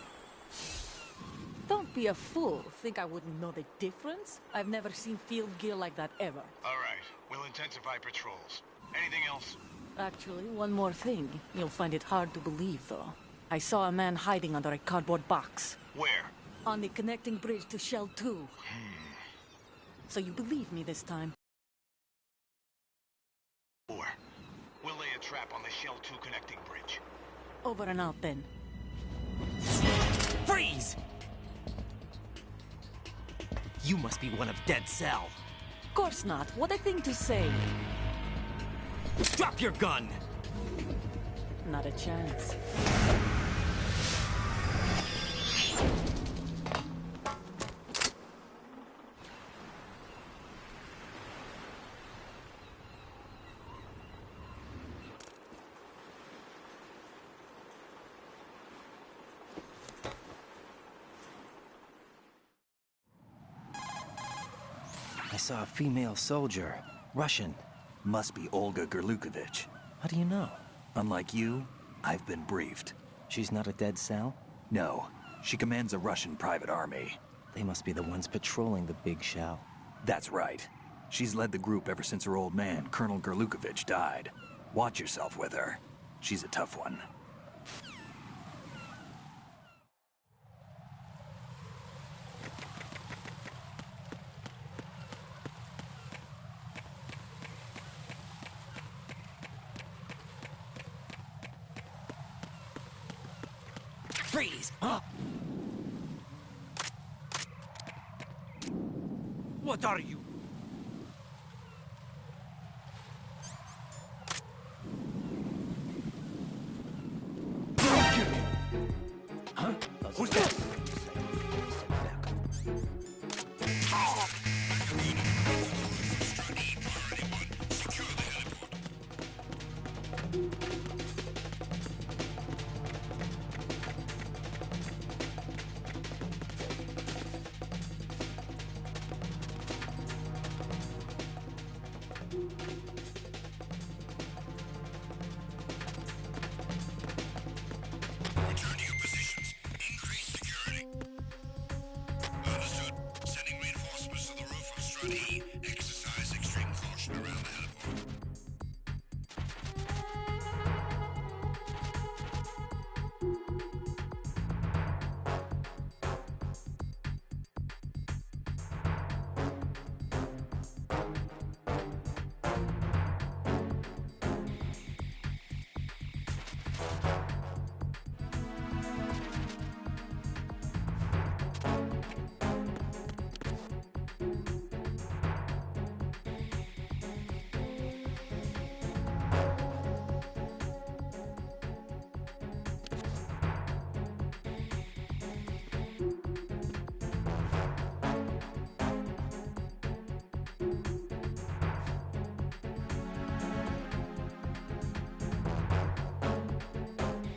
Don't be a fool. Think I wouldn't know the difference? I've never seen field gear like that ever. All right, we'll intensify patrols. Anything else? Actually, one more thing. You'll find it hard to believe, though. I saw a man hiding under a cardboard box. Where? On the connecting bridge to Shell 2. So you believe me this time? Or we'll lay a trap on the Shell 2 connecting bridge. Over and out, then. Freeze! You must be one of Dead Cell. Of course not. What a thing to say. Drop your gun! Not a chance. I saw a female soldier. Russian. Must be Olga Gerlukovich. How do you know? Unlike you, I've been briefed. She's not a Dead Cell? No. She commands a Russian private army. They must be the ones patrolling the big shell. That's right. She's led the group ever since her old man, Colonel Gerlukovich, died. Watch yourself with her. She's a tough one. Freeze! Huh? What are you? Huh? Who's that? Return to your positions. Increase security. Understood. Sending reinforcements to the roof of Strut E. Exercise extreme caution around the heliport.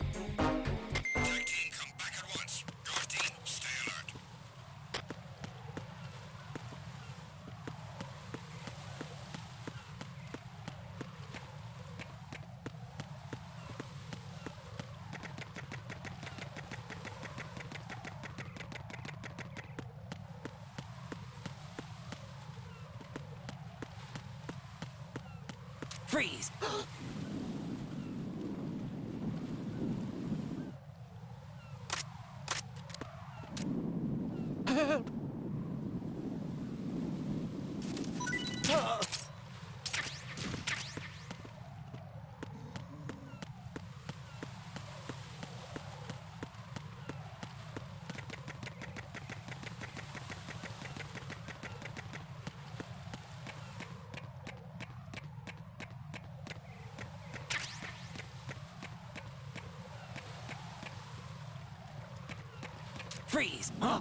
Attack team, come back at once. Guard team, stay alert. Freeze! Freeze! Huh?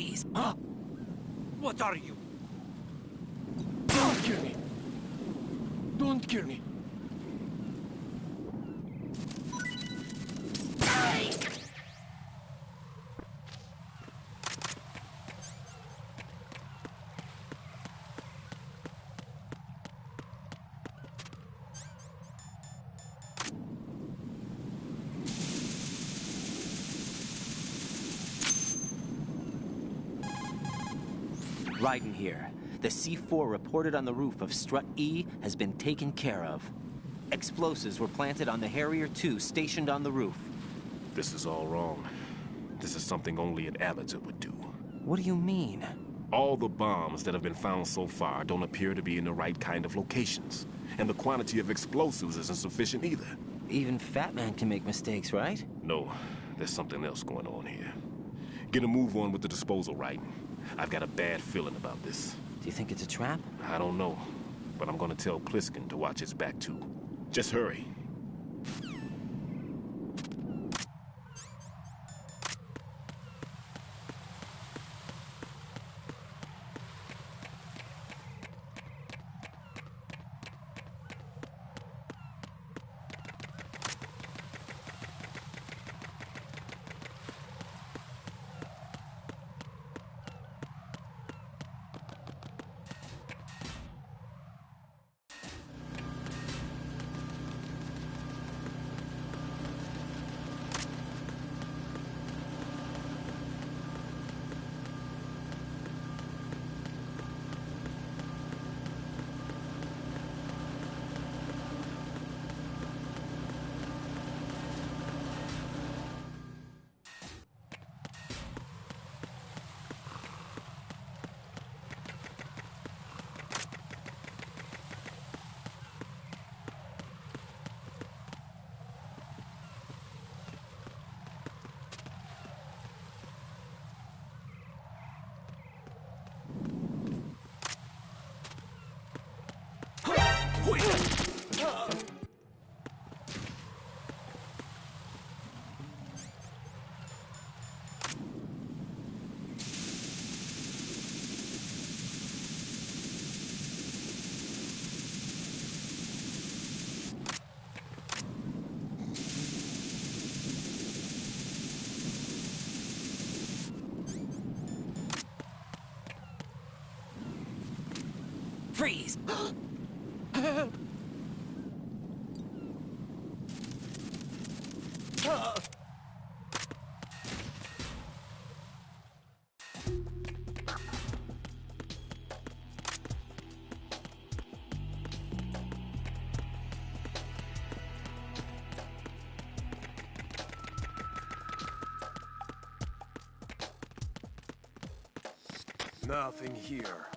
Freeze! Huh? What are you? Don't kill me! Don't kill me! Raiden here. The C4 reported on the roof of Strut E has been taken care of. Explosives were planted on the Harrier 2 stationed on the roof. This is all wrong. This is something only an amateur would do. What do you mean? All the bombs that have been found so far don't appear to be in the right kind of locations. And the quantity of explosives isn't sufficient either. Even Fat Man can make mistakes, right? No, there's something else going on here. Get a move on with the disposal, Raiden. I've got a bad feeling about this. Do you think it's a trap? I don't know, but I'm gonna tell Pliskin to watch his back too. Just hurry. Freeze! Nothing here.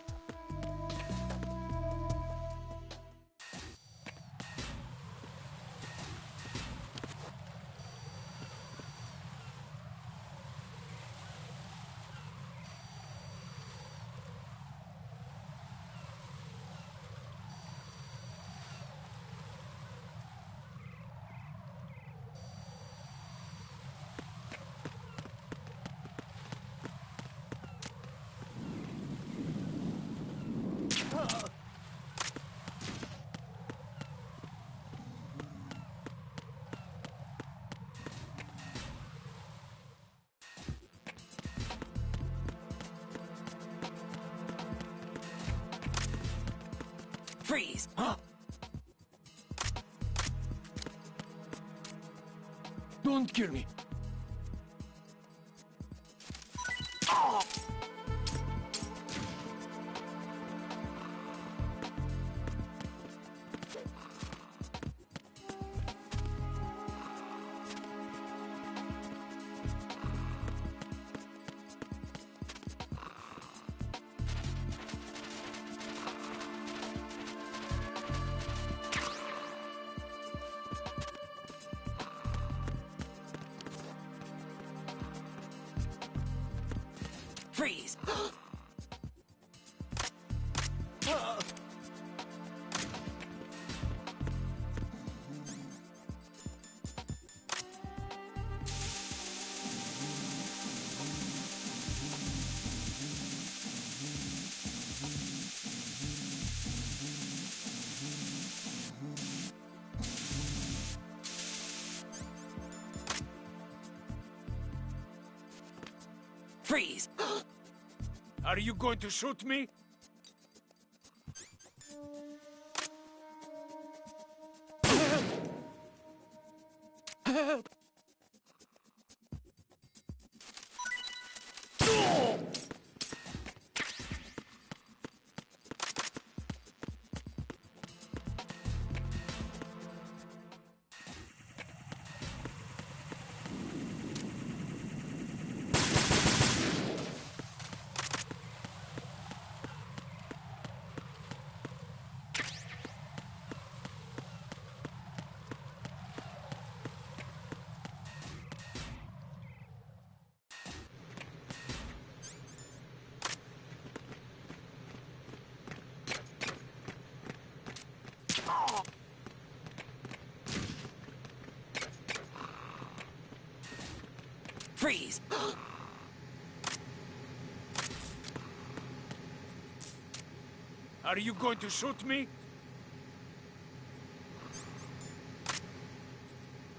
Freeze! Huh? Don't kill me! Freeze! Are you going to shoot me? Freeze! Are you going to shoot me?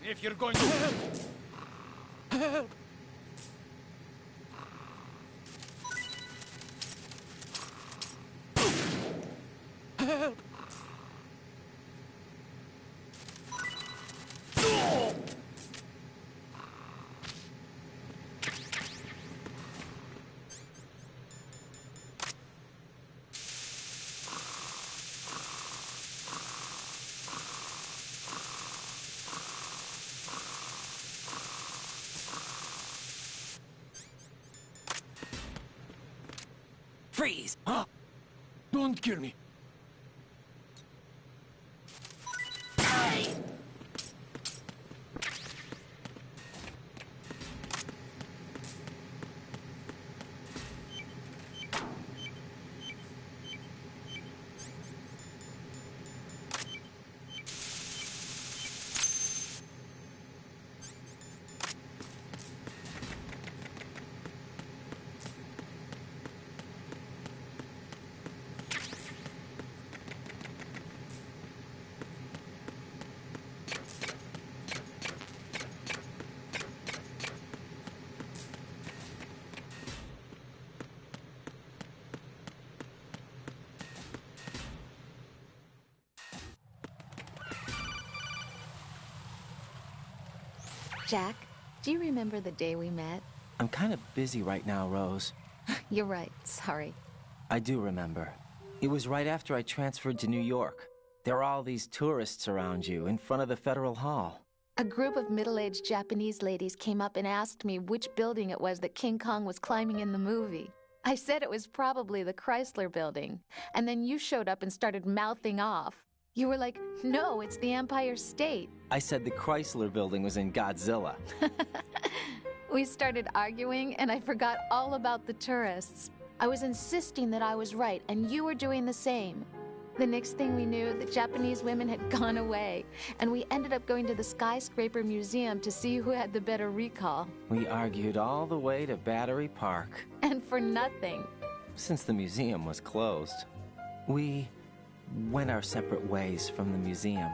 If you're going to... Freeze! Don't kill me. Jack, do you remember the day we met? I'm kind of busy right now, Rose. You're right, sorry. I do remember. It was right after I transferred to New York. There were all these tourists around you in front of the Federal Hall. A group of middle-aged Japanese ladies came up and asked me which building it was that King Kong was climbing in the movie. I said it was probably the Chrysler Building, and then you showed up and started mouthing off. You were like, no, it's the Empire State. I said the Chrysler Building was in Godzilla. We started arguing, and I forgot all about the tourists. I was insisting that I was right, and you were doing the same. The next thing we knew, the Japanese women had gone away, and we ended up going to the Skyscraper Museum to see who had the better recall. We argued all the way to Battery Park. And for nothing. Since the museum was closed, we went our separate ways from the museum.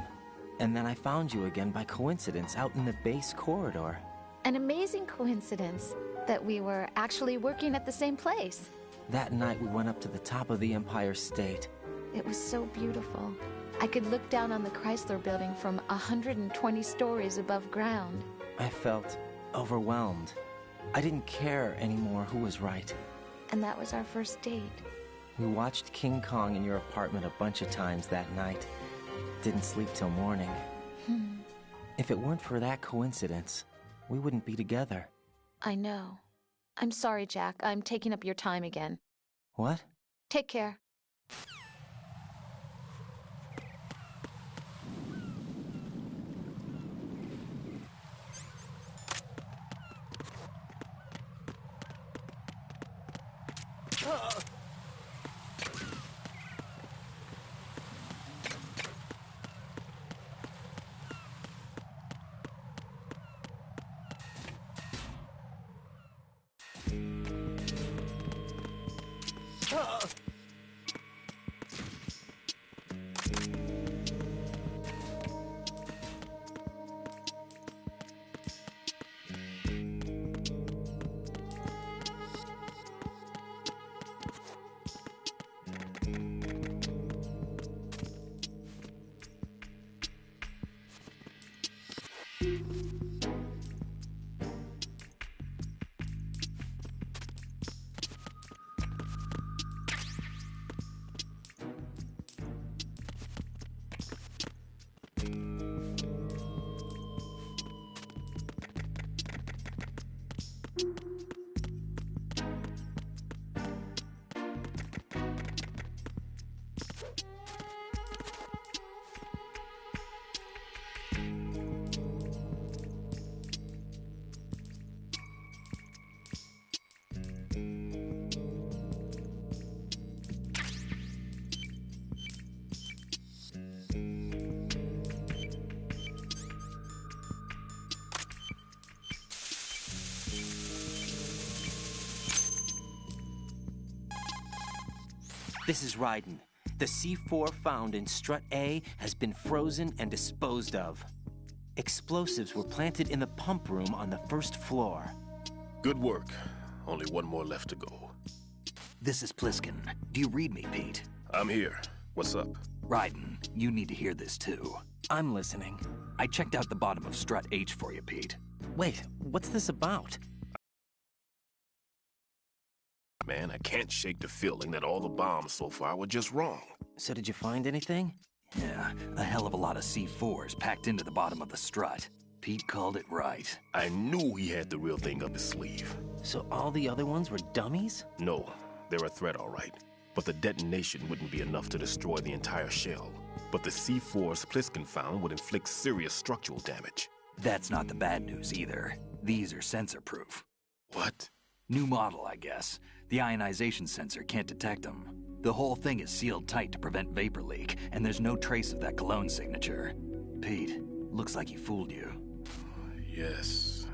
And then I found you again by coincidence out in the base corridor. An amazing coincidence that we were actually working at the same place. That night we went up to the top of the Empire State. It was so beautiful. I could look down on the Chrysler Building from 120 stories above ground. I felt overwhelmed. I didn't care anymore who was right. And that was our first date. We watched King Kong in your apartment a bunch of times that night. Didn't sleep till morning. If it weren't for that coincidence, we wouldn't be together. I know. I'm sorry, Jack. I'm taking up your time again. What? Take care. This is Raiden. The C4 found in Strut A has been frozen and disposed of. Explosives were planted in the pump room on the first floor. Good work. Only one more left to go. This is Pliskin. Do you read me, Pete? I'm here. What's up? Raiden, you need to hear this too. I'm listening. I checked out the bottom of Strut H for you, Pete. Wait, what's this about? Man, I can't shake the feeling that all the bombs so far were just wrong. So did you find anything? Yeah, a hell of a lot of C4s packed into the bottom of the strut. Pete called it right. I knew he had the real thing up his sleeve. So all the other ones were dummies? No, they're a threat, all right. But the detonation wouldn't be enough to destroy the entire shell. But the C4s Pliskin found would inflict serious structural damage. That's not the bad news either. These are sensor-proof. What? New model, I guess. The ionization sensor can't detect them. The whole thing is sealed tight to prevent vapor leak, and there's no trace of that cologne signature. Pete, looks like he fooled you. Yes.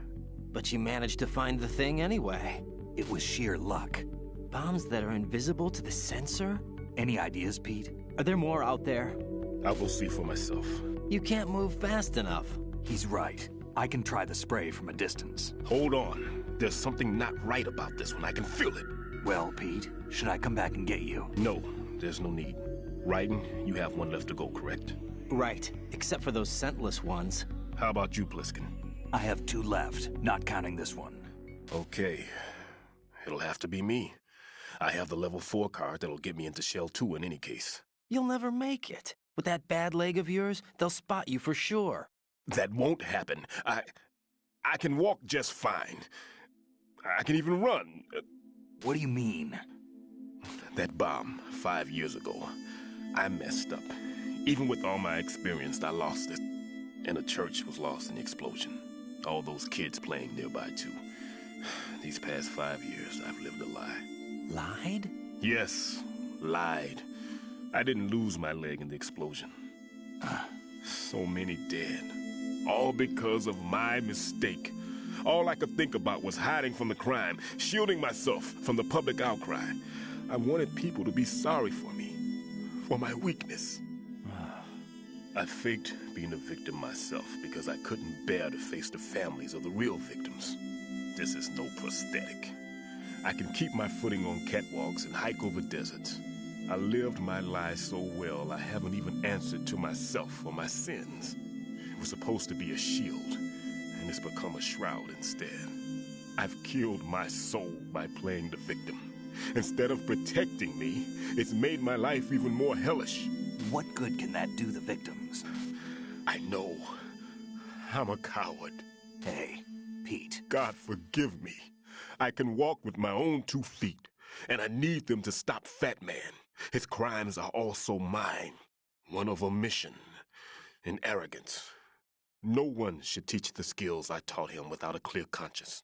But you managed to find the thing anyway. It was sheer luck. Bombs that are invisible to the sensor? Any ideas, Pete? Are there more out there? I'll go see for myself. You can't move fast enough. He's right. I can try the spray from a distance. Hold on. There's something not right about this one. I can feel it. Well, Pete, should I come back and get you? No, there's no need. Raiden, you have one left to go, correct? Right, except for those scentless ones. How about you, Pliskin? I have 2 left, not counting this one. Okay. It'll have to be me. I have the level 4 card that'll get me into Shell 2 in any case. You'll never make it. With that bad leg of yours, they'll spot you for sure. That won't happen. I can walk just fine. I can even run. What do you mean? That bomb 5 years ago, I messed up. Even with all my experience, I lost it. And the church was lost in the explosion. All those kids playing nearby, too. These past 5 years, I've lived a lie. Lied? Yes, lied. I didn't lose my leg in the explosion. So many dead. All because of my mistake. All I could think about was hiding from the crime, shielding myself from the public outcry. I wanted people to be sorry for me, for my weakness. I faked being a victim myself because I couldn't bear to face the families of the real victims. This is no prosthetic. I can keep my footing on catwalks and hike over deserts. I lived my life so well I haven't even answered to myself for my sins. It was supposed to be a shield, and it's become a shroud instead. I've killed my soul by playing the victim. Instead of protecting me, it's made my life even more hellish. What good can that do the victims? I know. I'm a coward. Hey, Pete. God forgive me. I can walk with my own 2 feet, and I need them to stop Fat Man. His crimes are also mine. One of omission and arrogance. No one should teach the skills I taught him without a clear conscience.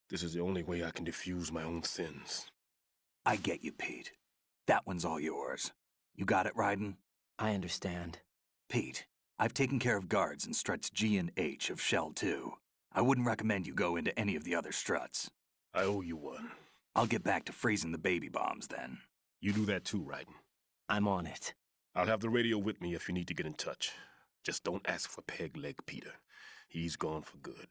This is the only way I can diffuse my own sins. I get you, Pete. That one's all yours. You got it, Raiden? I understand. Pete, I've taken care of guards in struts G and H of Shell 2. I wouldn't recommend you go into any of the other struts. I owe you one. I'll get back to freezing the baby bombs then. You do that too, Raiden. I'm on it. I'll have the radio with me if you need to get in touch. Just don't ask for Peg Leg Peter. He's gone for good.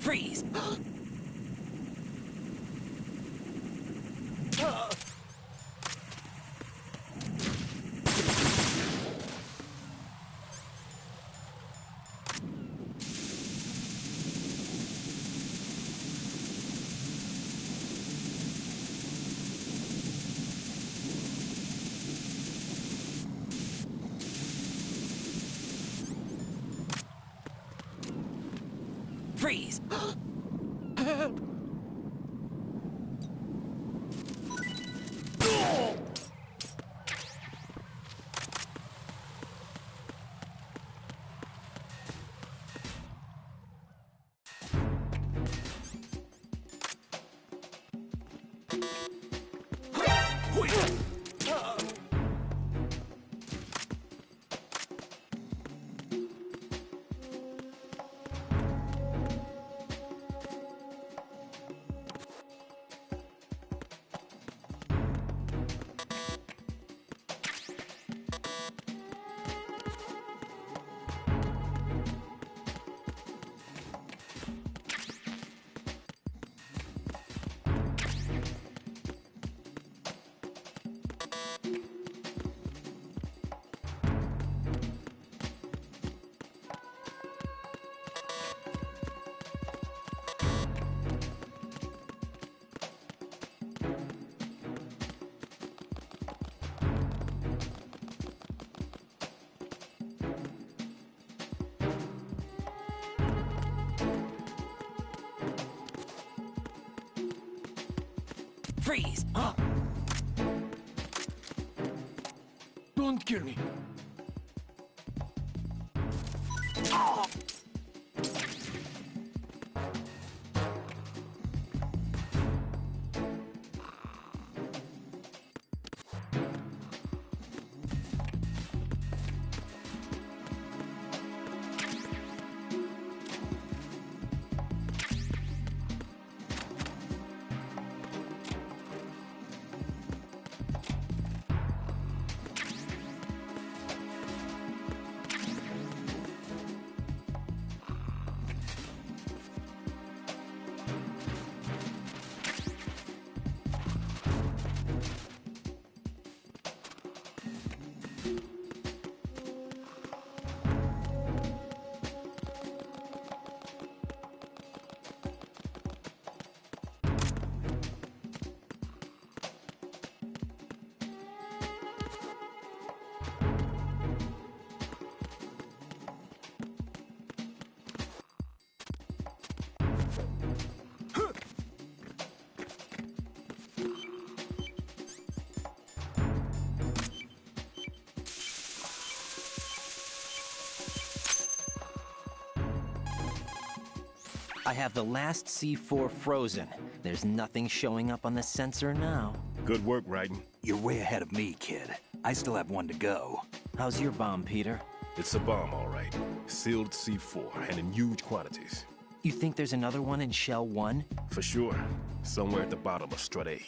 Freeze! Freeze! Help! Freeze! Don't kill me. I have the last C4 frozen. There's nothing showing up on the sensor now. Good work, Raiden. You're way ahead of me, kid. I still have one to go. How's your bomb, Peter? It's a bomb, all right. Sealed C4, and in huge quantities. You think there's another one in Shell 1? For sure. Somewhere at the bottom of Strut A.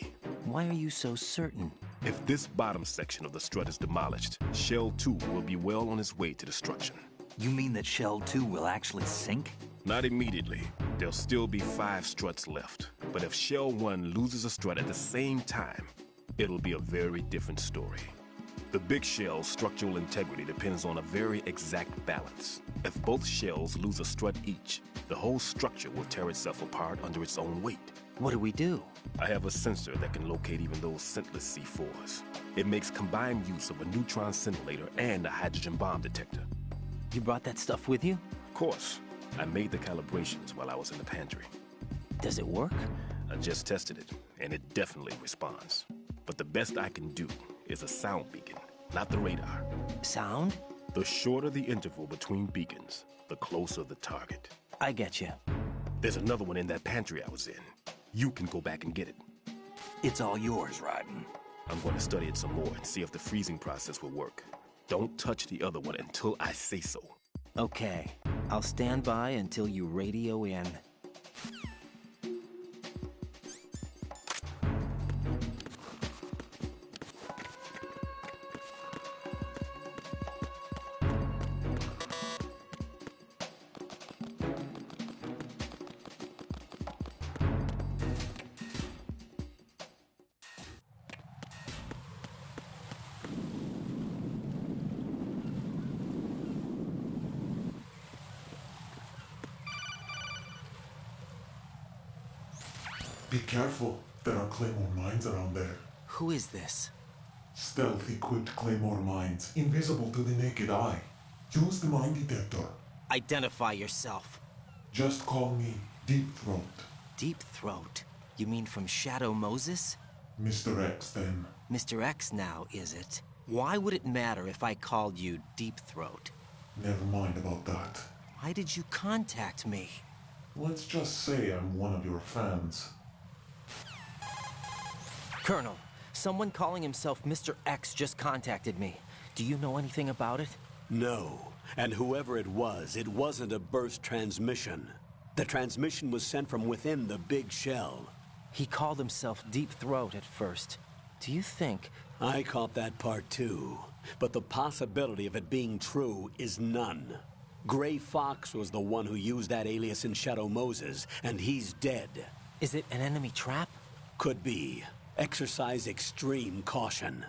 Why are you so certain? If this bottom section of the strut is demolished, Shell 2 will be well on its way to destruction. You mean that Shell 2 will actually sink? Not immediately. There'll still be 5 struts left. But if Shell 1 loses a strut at the same time, it'll be a very different story. The big shell's structural integrity depends on a very exact balance. If both shells lose a strut each, The whole structure will tear itself apart under its own weight. What do we do? I have a sensor that can locate even those scentless C4s. It makes combined use of a neutron scintillator and a hydrogen bomb detector. You brought that stuff with you? Of course. I made the calibrations while I was in the pantry. Does it work? I just tested it, and it definitely responds. But the best I can do is a sound beacon, not the radar. Sound? The shorter the interval between beacons, the closer the target. I get you. There's another one in that pantry I was in. You can go back and get it. It's all yours, Raiden. I'm going to study it some more and see if the freezing process will work. Don't touch the other one until I say so. Okay. I'll stand by until you radio in. Be careful. There are Claymore mines around there. Who is this? Stealth-equipped Claymore mines, invisible to the naked eye. Use the mine detector. Identify yourself. Just call me Deep Throat. Deep Throat? You mean from Shadow Moses? Mr. X, then. Mr. X now, is it? Why would it matter if I called you Deep Throat? Never mind about that. Why did you contact me? Let's just say I'm one of your fans. Colonel, someone calling himself Mr. X just contacted me. Do you know anything about it? No. And whoever it wasn't a burst transmission. The transmission was sent from within the big shell. He called himself Deep Throat at first. Do you think... I caught that part too. But the possibility of it being true is none. Gray Fox was the one who used that alias in Shadow Moses, and he's dead. Is it an enemy trap? Could be. Exercise extreme caution.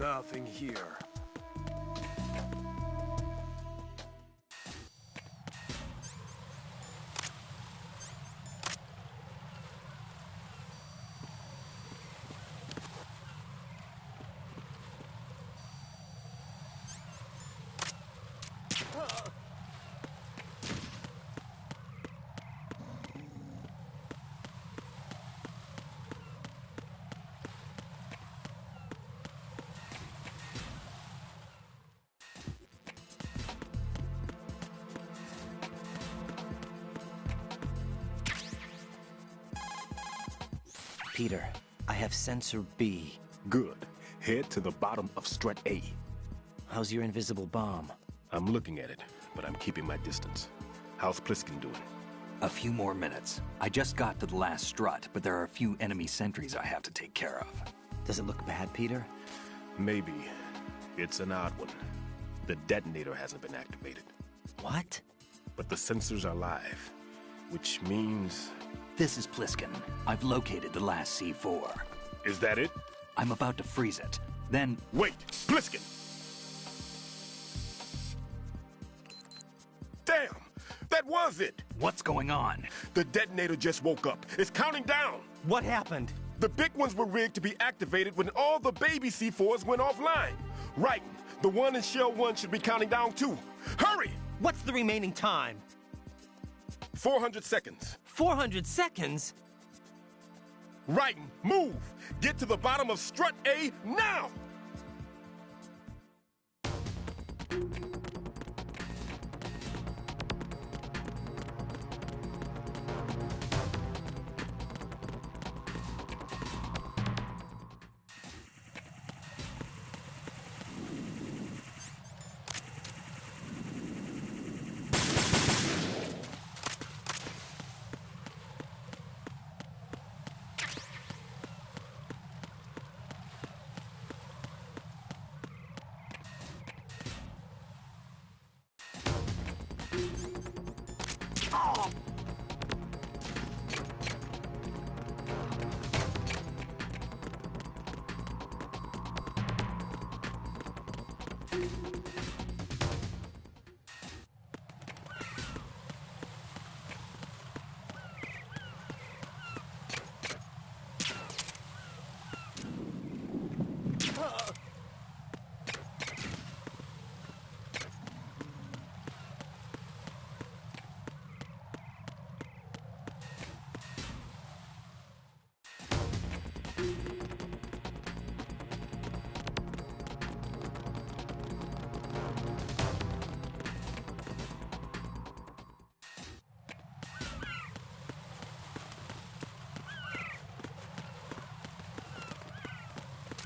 Nothing here. Peter, I have sensor B. Good. Head to the bottom of strut A. How's your invisible bomb? I'm looking at it, but I'm keeping my distance. How's Pliskin doing? A few more minutes. I just got to the last strut, but there are a few enemy sentries I have to take care of. Does it look bad, Peter? Maybe. It's an odd one. The detonator hasn't been activated. What? But the sensors are live, which means... This is Pliskin. I've located the last C4. Is that it? I'm about to freeze it. Then... Wait! Pliskin! Damn! That was it! What's going on? The detonator just woke up. It's counting down! What happened? The big ones were rigged to be activated when all the baby C4s went offline. Right. The one in Shell 1 should be counting down too. Hurry! What's the remaining time? 400 seconds. 400 seconds? Right. Move! Get to the bottom of strut A now!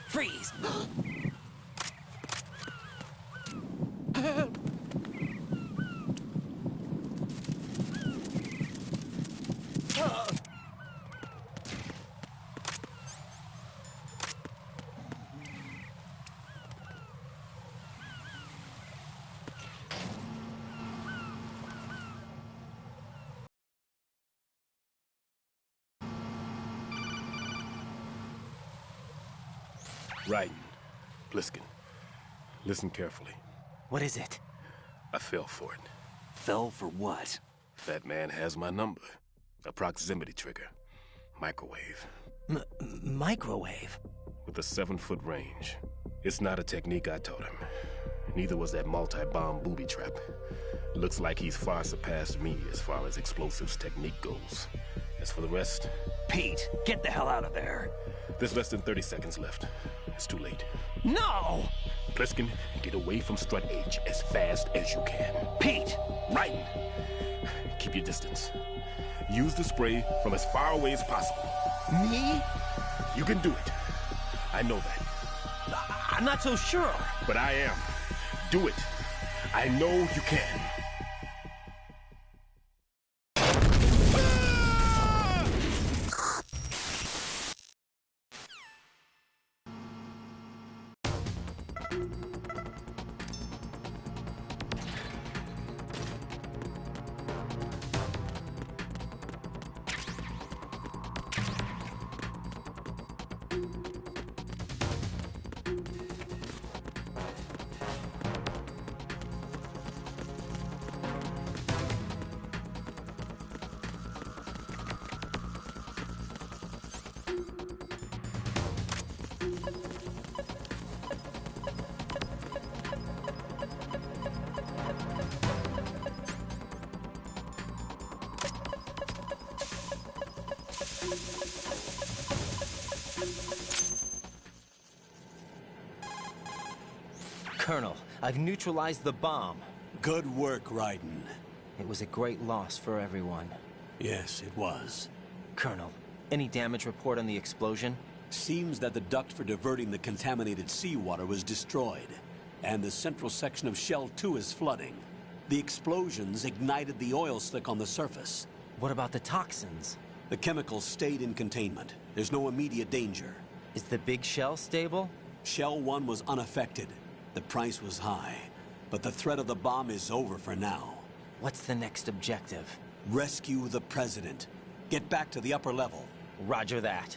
Freeze! Right. Pliskin, listen carefully. What is it? I fell for it. Fell for what? That man has my number. A proximity trigger. Microwave. Microwave? With a 7-foot range. It's not a technique I taught him. Neither was that multi-bomb booby trap. Looks like he's far surpassed me as far as explosives technique goes. As for the rest... Pete, get the hell out of there. There's less than 30 seconds left. It's too late. No! Pliskin, get away from strut H as fast as you can. Pete! Right. Keep your distance. Use the spray from as far away as possible. Me? You can do it. I know that. I'm not so sure. But I am. Do it. I know you can. Colonel, I've neutralized the bomb. Good work, Raiden. It was a great loss for everyone. Yes, it was. Colonel, any damage report on the explosion? Seems that the duct for diverting the contaminated seawater was destroyed, and the central section of Shell 2 is flooding. The explosions ignited the oil slick on the surface. What about the toxins? The chemicals stayed in containment. There's no immediate danger. Is the big shell stable? Shell 1 was unaffected. The price was high, but the threat of the bomb is over for now. What's the next objective? Rescue the President. Get back to the upper level. Roger that.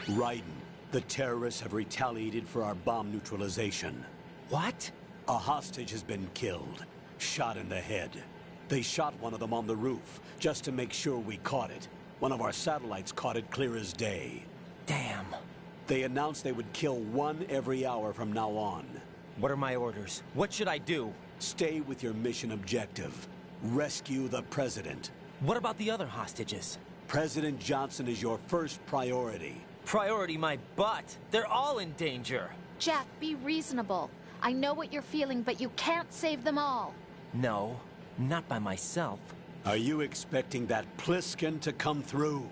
Raiden, the terrorists have retaliated for our bomb neutralization. What? A hostage has been killed, shot in the head. They shot one of them on the roof, just to make sure we caught it. One of our satellites caught it clear as day. Damn. They announced they would kill one every hour from now on. What are my orders? What should I do? Stay with your mission objective. Rescue the President. What about the other hostages? President Johnson is your first priority. Priority my butt. They're all in danger. Jack, be reasonable. I know what you're feeling, but you can't save them all. No, not by myself. Are you expecting that Pliskin to come through?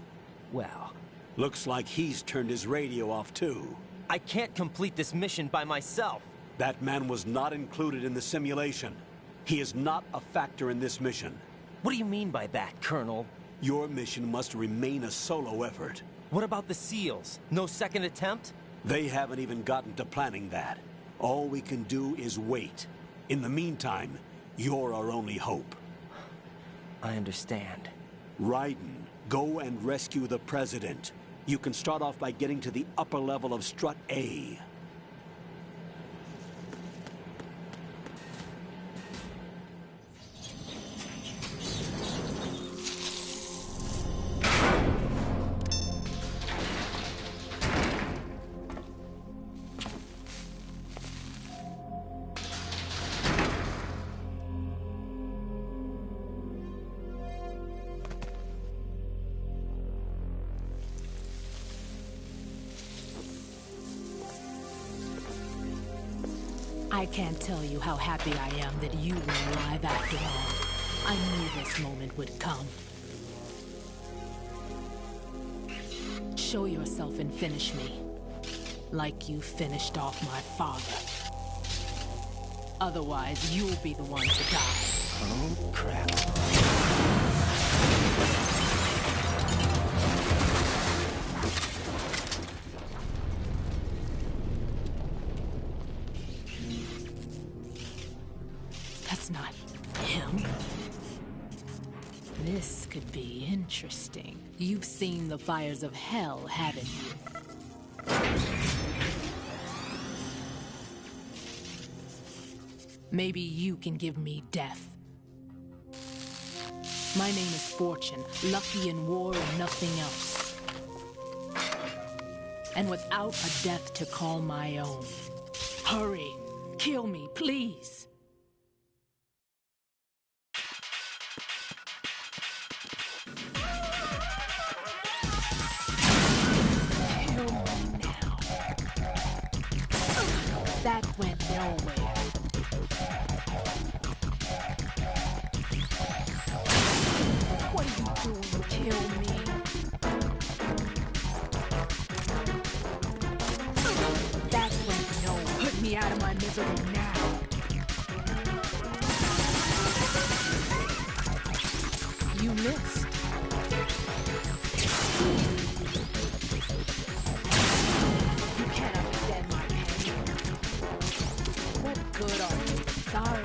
Well, looks like he's turned his radio off too. I can't complete this mission by myself. That man was not included in the simulation. He is not a factor in this mission. What do you mean by that, Colonel? Your mission must remain a solo effort. What about the SEALs? No second attempt? They haven't even gotten to planning that. All we can do is wait. In the meantime, you're our only hope. I understand. Raiden, go and rescue the President. You can start off by getting to the upper level of Strut A. I can't tell you how happy I am that you were alive after all. I knew this moment would come. Show yourself and finish me. Like you finished off my father. Otherwise, you'll be the one to die. Oh, crap. That's not him. This could be interesting. You've seen the fires of hell, haven't you? Maybe you can give me death. My name is Fortune, lucky in war and nothing else. And without a death to call my own. Hurry, kill me, please. That went nowhere. What are you doing? Kill me. That went nowhere. Put me out of my misery now. You missed. You can't understand my pain. What good are you? Sorry.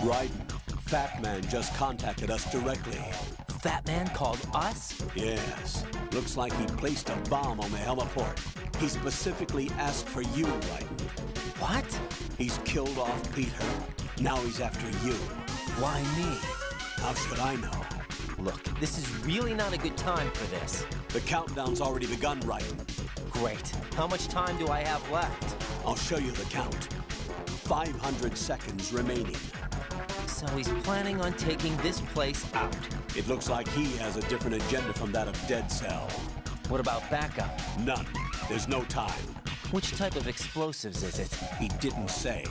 Raiden, Fat Man just contacted us directly. Fat Man called us? Yes. Looks like he placed a bomb on the heliport. He specifically asked for you, Raiden. What? He's killed off Peter. Now he's after you. Why me? How should I know? Look, this is really not a good time for this. The countdown's already begun, Raiden. Great. How much time do I have left? I'll show you the count. 500 seconds remaining. So he's planning on taking this place out. It looks like he has a different agenda from that of Dead Cell. What about backup? None. There's no time. Which type of explosives is it? He didn't say.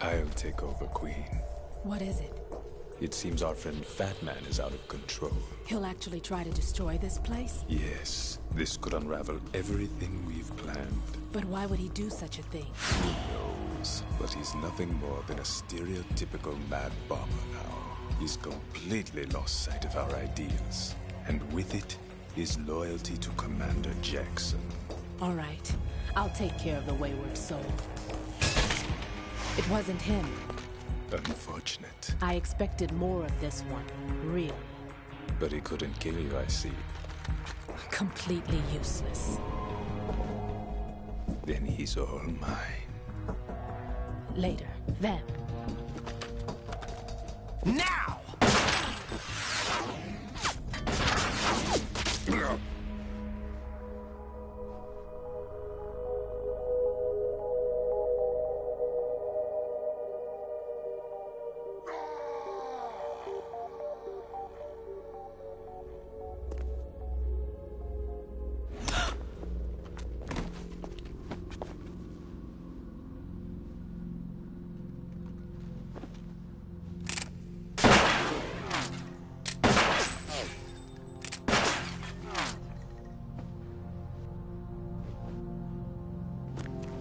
I'll take over, Queen. What is it? It seems our friend Fat Man is out of control. He'll actually try to destroy this place? Yes, this could unravel everything we've planned. But why would he do such a thing? Who knows? But he's nothing more than a stereotypical mad bomber now. He's completely lost sight of our ideals. And with it, his loyalty to Commander Jackson. All right. I'll take care of the wayward soul. It wasn't him. Unfortunate. I expected more of this one, really. But he couldn't kill you, I see. Completely useless. Then he's all mine. Later, then. Now!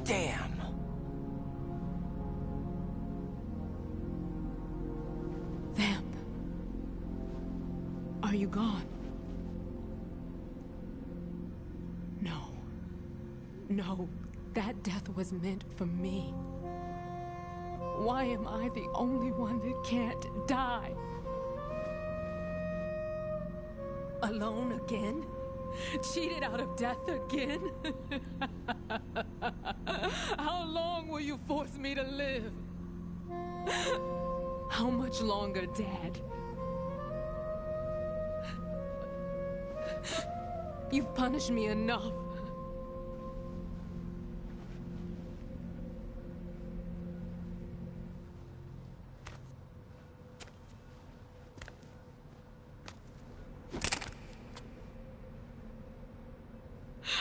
Damn. Vamp. Are you gone? No. No, that death was meant for me. Why am I the only one that can't die? Alone again? Cheated out of death again? How long will you force me to live? How much longer, Dad? You've punished me enough.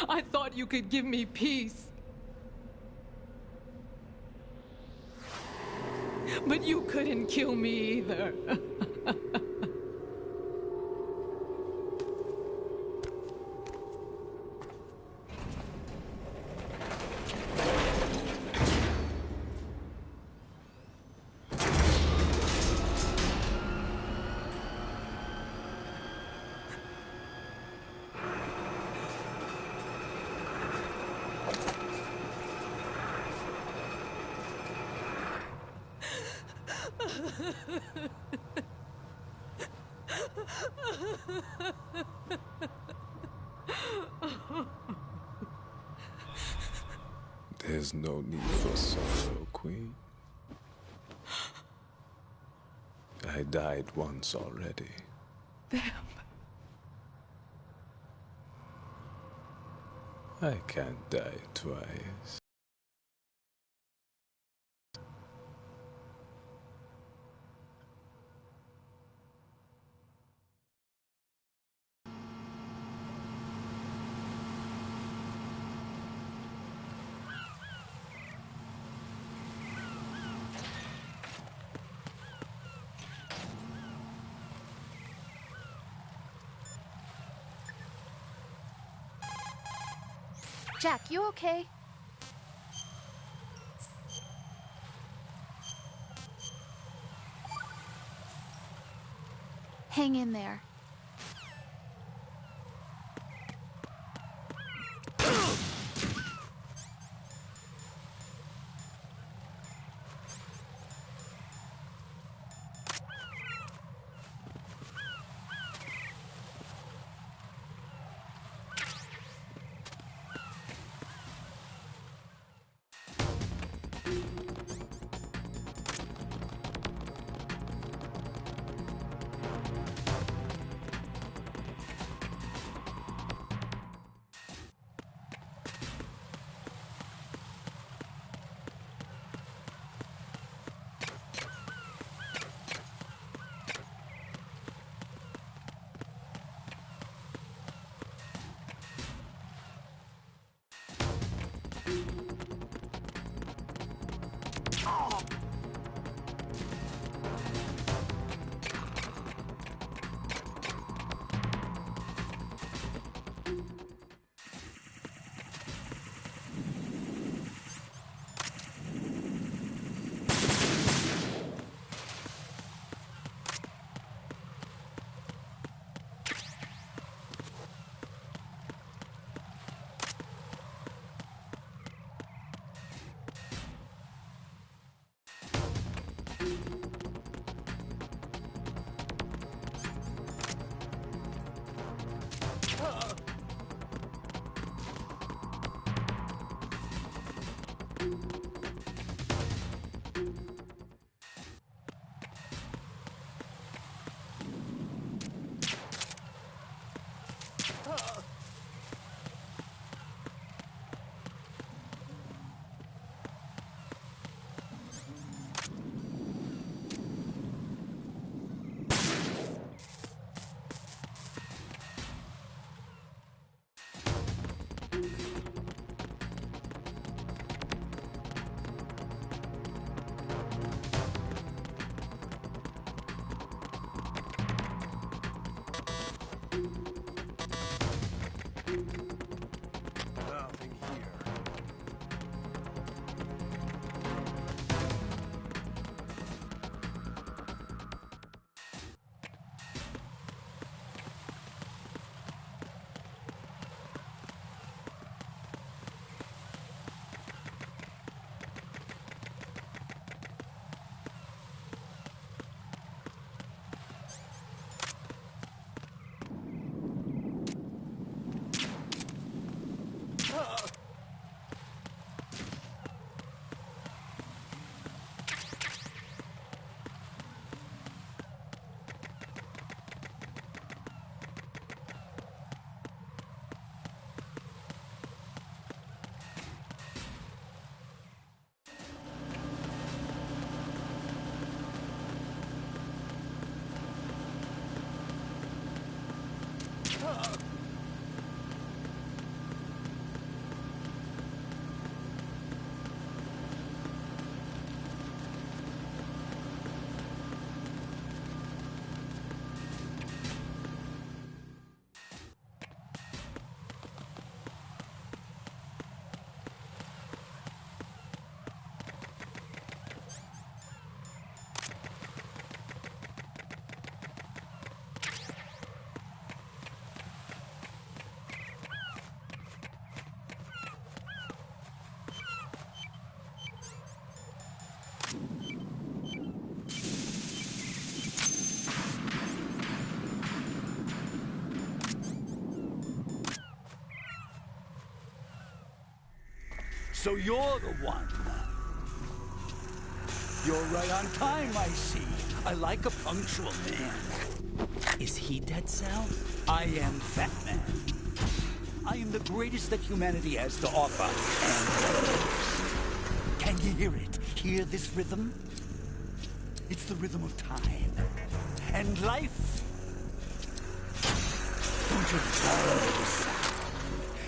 I thought you could give me peace. But you couldn't kill me either. There's no need for sorrow, Queen. I died once already. Vamp. I can't die twice. Jack, you okay? Hang in there. Nothing here. So you're the one. You're right on time, I see. I like a punctual man. Is he Dead Sal? I am Fat Man. I am the greatest that humanity has to offer, and can you hear it? Hear this rhythm? It's the rhythm of time and life. Don't you love this sound?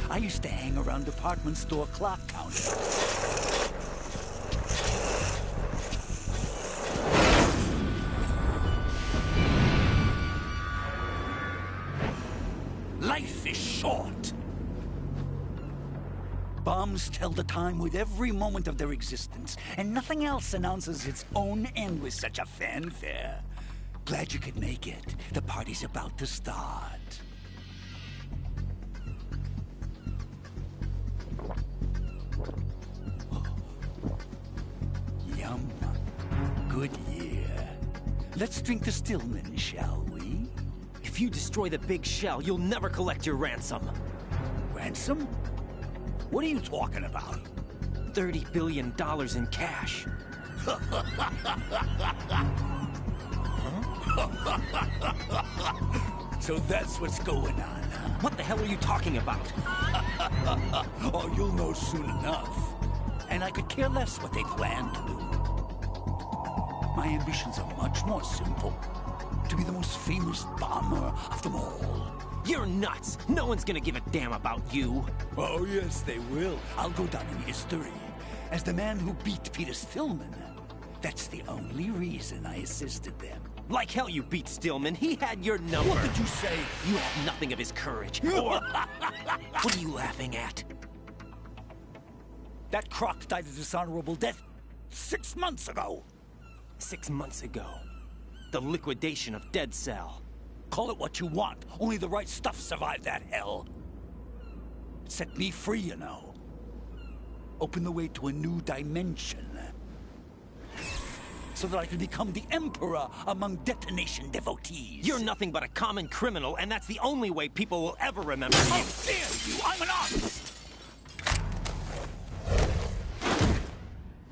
I used to hang around department store clock counters. Life is short. Bombs tell the time with every moment of their existence, and nothing else announces its own end with such a fanfare. Glad you could make it. The party's about to start. Yum. Good year. Let's drink to Stillman, shall we? If you destroy the big shell, you'll never collect your ransom. Ransom? What are you talking about? $30 billion in cash. So that's what's going on, huh? What the hell are you talking about? Oh, you'll know soon enough. And I could care less what they plan to do. My ambitions are much more simple. To be the most famous bomber of them all. You're nuts! No one's gonna give a damn about you. Oh, yes, they will. I'll go down in history as the man who beat Peter Stillman. That's the only reason I assisted them. Like hell you beat Stillman. He had your number. What did you say? You have nothing of his courage. Or... What are you laughing at? That croc died a dishonorable death 6 months ago. 6 months ago. The liquidation of Dead Cell. Call it what you want. Only the right stuff survived that hell. It set me free, you know. Opened the way to a new dimension. So that I could become the emperor among detonation devotees. You're nothing but a common criminal, and that's the only way people will ever remember you. How dare you! I'm an artist!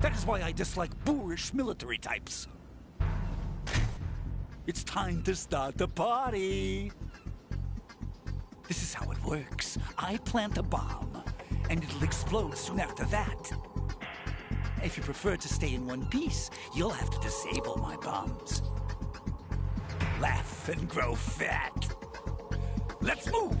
That is why I dislike boorish military types. It's time to start the party. This is how it works. I plant a bomb, and it'll explode soon after that. If you prefer to stay in one piece, you'll have to disable my bombs. Laugh and grow fat. Let's move!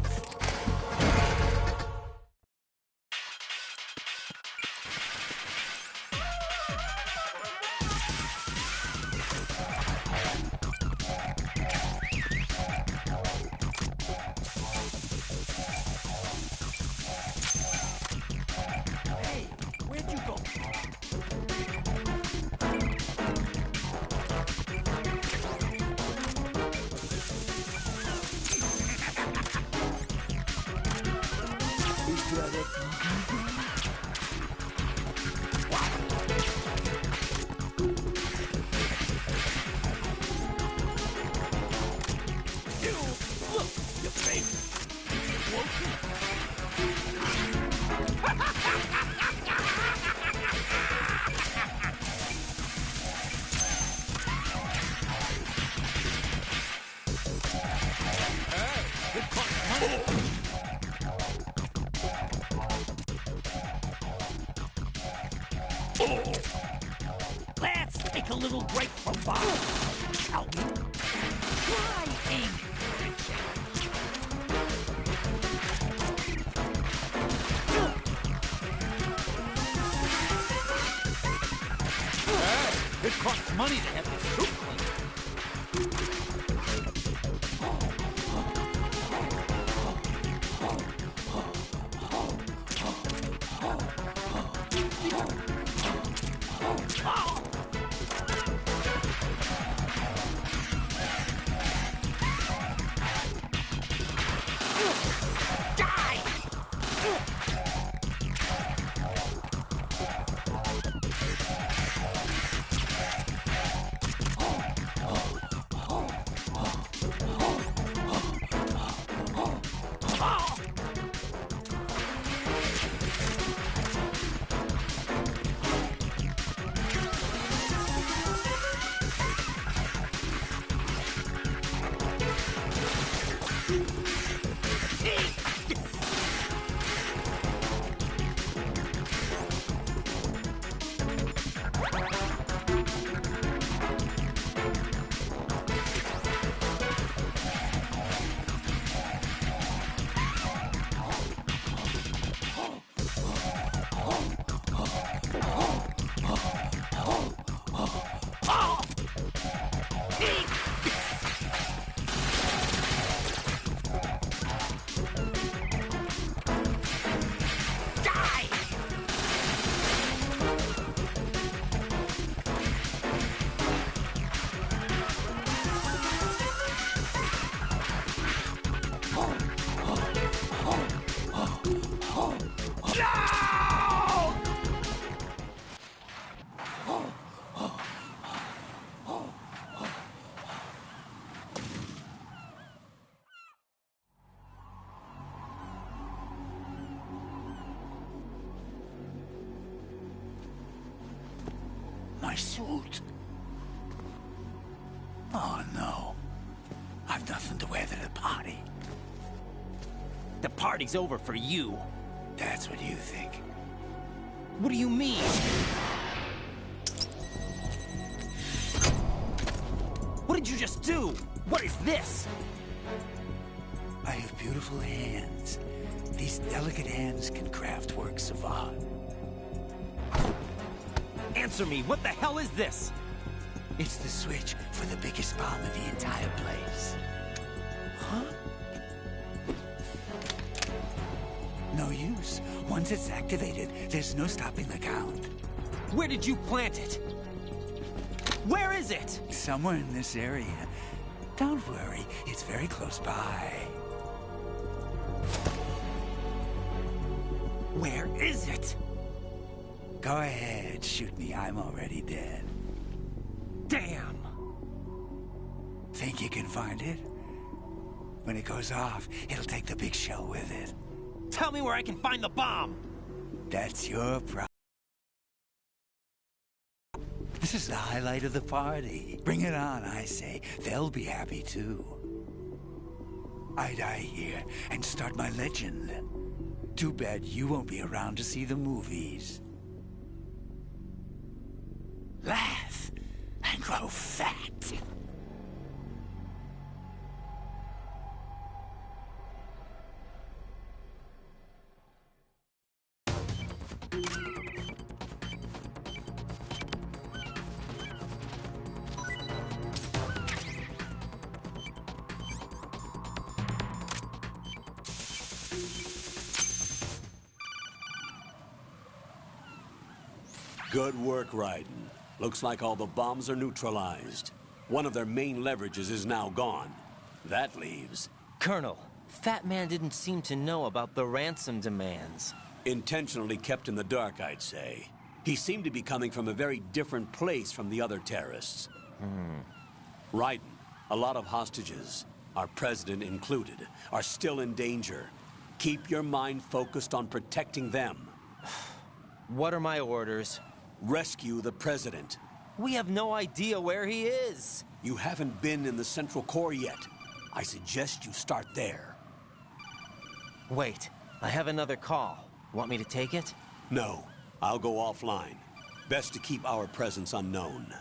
Let's take a little break from bombs, shall we? Try aiming for a change. Hey, it costs money to have this soup cleaned. my suit. Oh, no. I've nothing to wear to the party. The party's over for you. That's what you think. What do you mean? What did you just do? What is this? I have beautiful hands. These delicate hands can craft works of art. Answer me, what the hell is this? It's the switch for the biggest bomb in the entire place. Huh? No use. Once it's activated, there's no stopping the count. Where did you plant it? Where is it? Somewhere in this area. Don't worry, it's very close by. Where is it? Go ahead, shoot me. I'm already dead. Damn! Think you can find it? When it goes off, it'll take the big shell with it. Tell me where I can find the bomb! That's your problem. This is the highlight of the party. Bring it on, I say. They'll be happy too. I die here and start my legend. Too bad you won't be around to see the movies. Laugh and grow fat. Good work, Raiden. Looks like all the bombs are neutralized. One of their main leverages is now gone. That leaves... Colonel, Fat Man didn't seem to know about the ransom demands. Intentionally kept in the dark, I'd say. He seemed to be coming from a very different place from the other terrorists. Raiden, a lot of hostages, our president included, are still in danger. Keep your mind focused on protecting them. What are my orders? Rescue the president. We have no idea where he is. You haven't been in the Central Core yet. I suggest you start there. Wait, I have another call. Want me to take it? No, I'll go offline. Best to keep our presence unknown.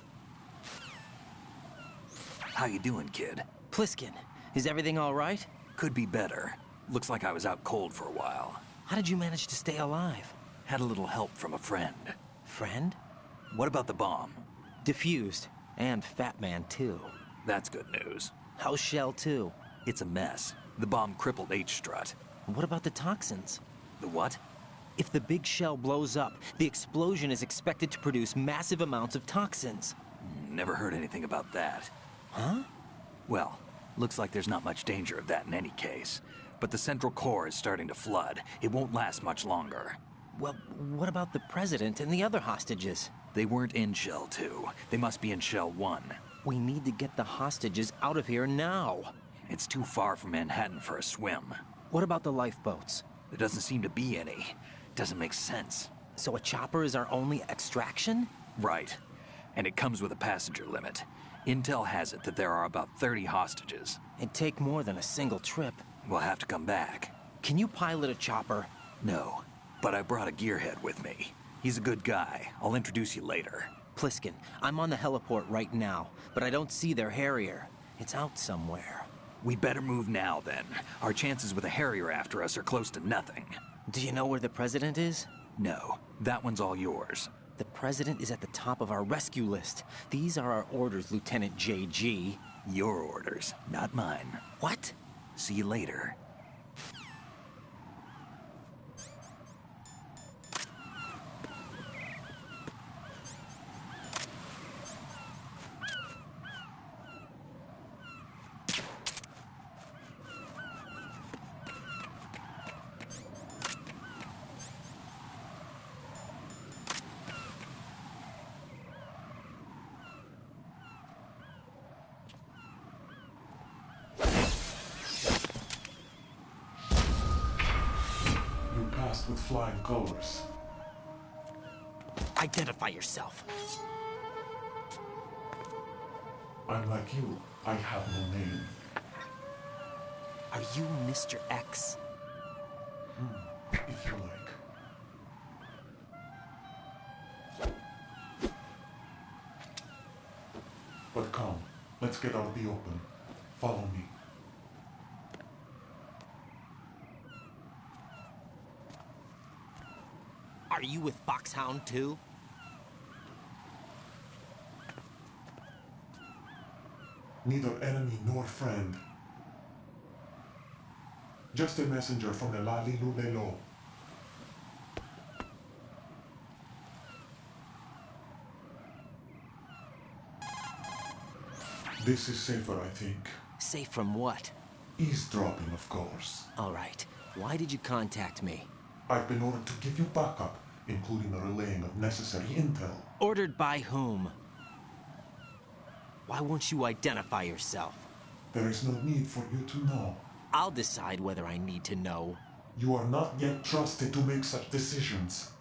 How you doing, kid? Pliskin, is everything all right? Could be better. Looks like I was out cold for a while. How did you manage to stay alive? Had a little help from a friend. Friend? What about the bomb? Diffused. And Fat Man, too. That's good news. How's Shell, too? It's a mess. The bomb crippled H-Strut. What about the toxins? The what? If the big shell blows up, the explosion is expected to produce massive amounts of toxins. Never heard anything about that. Huh? Well, looks like there's not much danger of that in any case. But the Central Core is starting to flood. It won't last much longer. Well, what about the president and the other hostages? They weren't in Shell 2. They must be in Shell 1. We need to get the hostages out of here now. It's too far from Manhattan for a swim. What about the lifeboats? There doesn't seem to be any. Doesn't make sense. So a chopper is our only extraction? Right. And it comes with a passenger limit. Intel has it that there are about 30 hostages. It'd take more than a single trip. We'll have to come back. Can you pilot a chopper? No, but I brought a gearhead with me. He's a good guy. I'll introduce you later. Pliskin, I'm on the heliport right now, but I don't see their Harrier. It's out somewhere. We better move now, then. Our chances with a Harrier after us are close to nothing. Do you know where the president is? No, that one's all yours. The president is at the top of our rescue list. These are our orders, Lieutenant JG. Your orders, not mine. What? See you later. With flying colors. Identify yourself. I'm like you. I have no name. Are you Mr. X? If you like. But come, let's get out of the open. Follow me. Are you with Foxhound too? Neither enemy nor friend. Just a messenger from the Lali Lulelo. This is safer, I think. Safe from what? Eavesdropping, of course. All right. Why did you contact me? I've been ordered to give you backup, including the relaying of necessary intel. Ordered by whom? Why won't you identify yourself? There is no need for you to know. I'll decide whether I need to know. You are not yet trusted to make such decisions.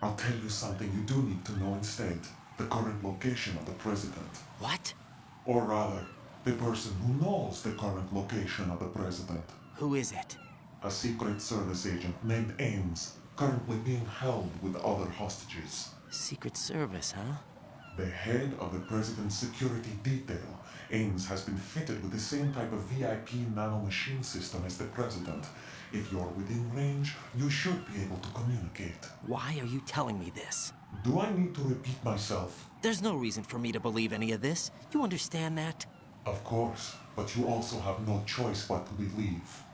I'll tell you something you do need to know instead. The current location of the president. What? Or rather, the person who knows the current location of the president. Who is it? A Secret Service agent named Ames, currently being held with other hostages. Secret Service, huh? The head of the president's security detail, Ames, has been fitted with the same type of VIP nanomachine system as the president. If you're within range, you should be able to communicate. Why are you telling me this? Do I need to repeat myself? There's no reason for me to believe any of this. You understand that? Of course, but you also have no choice but to believe.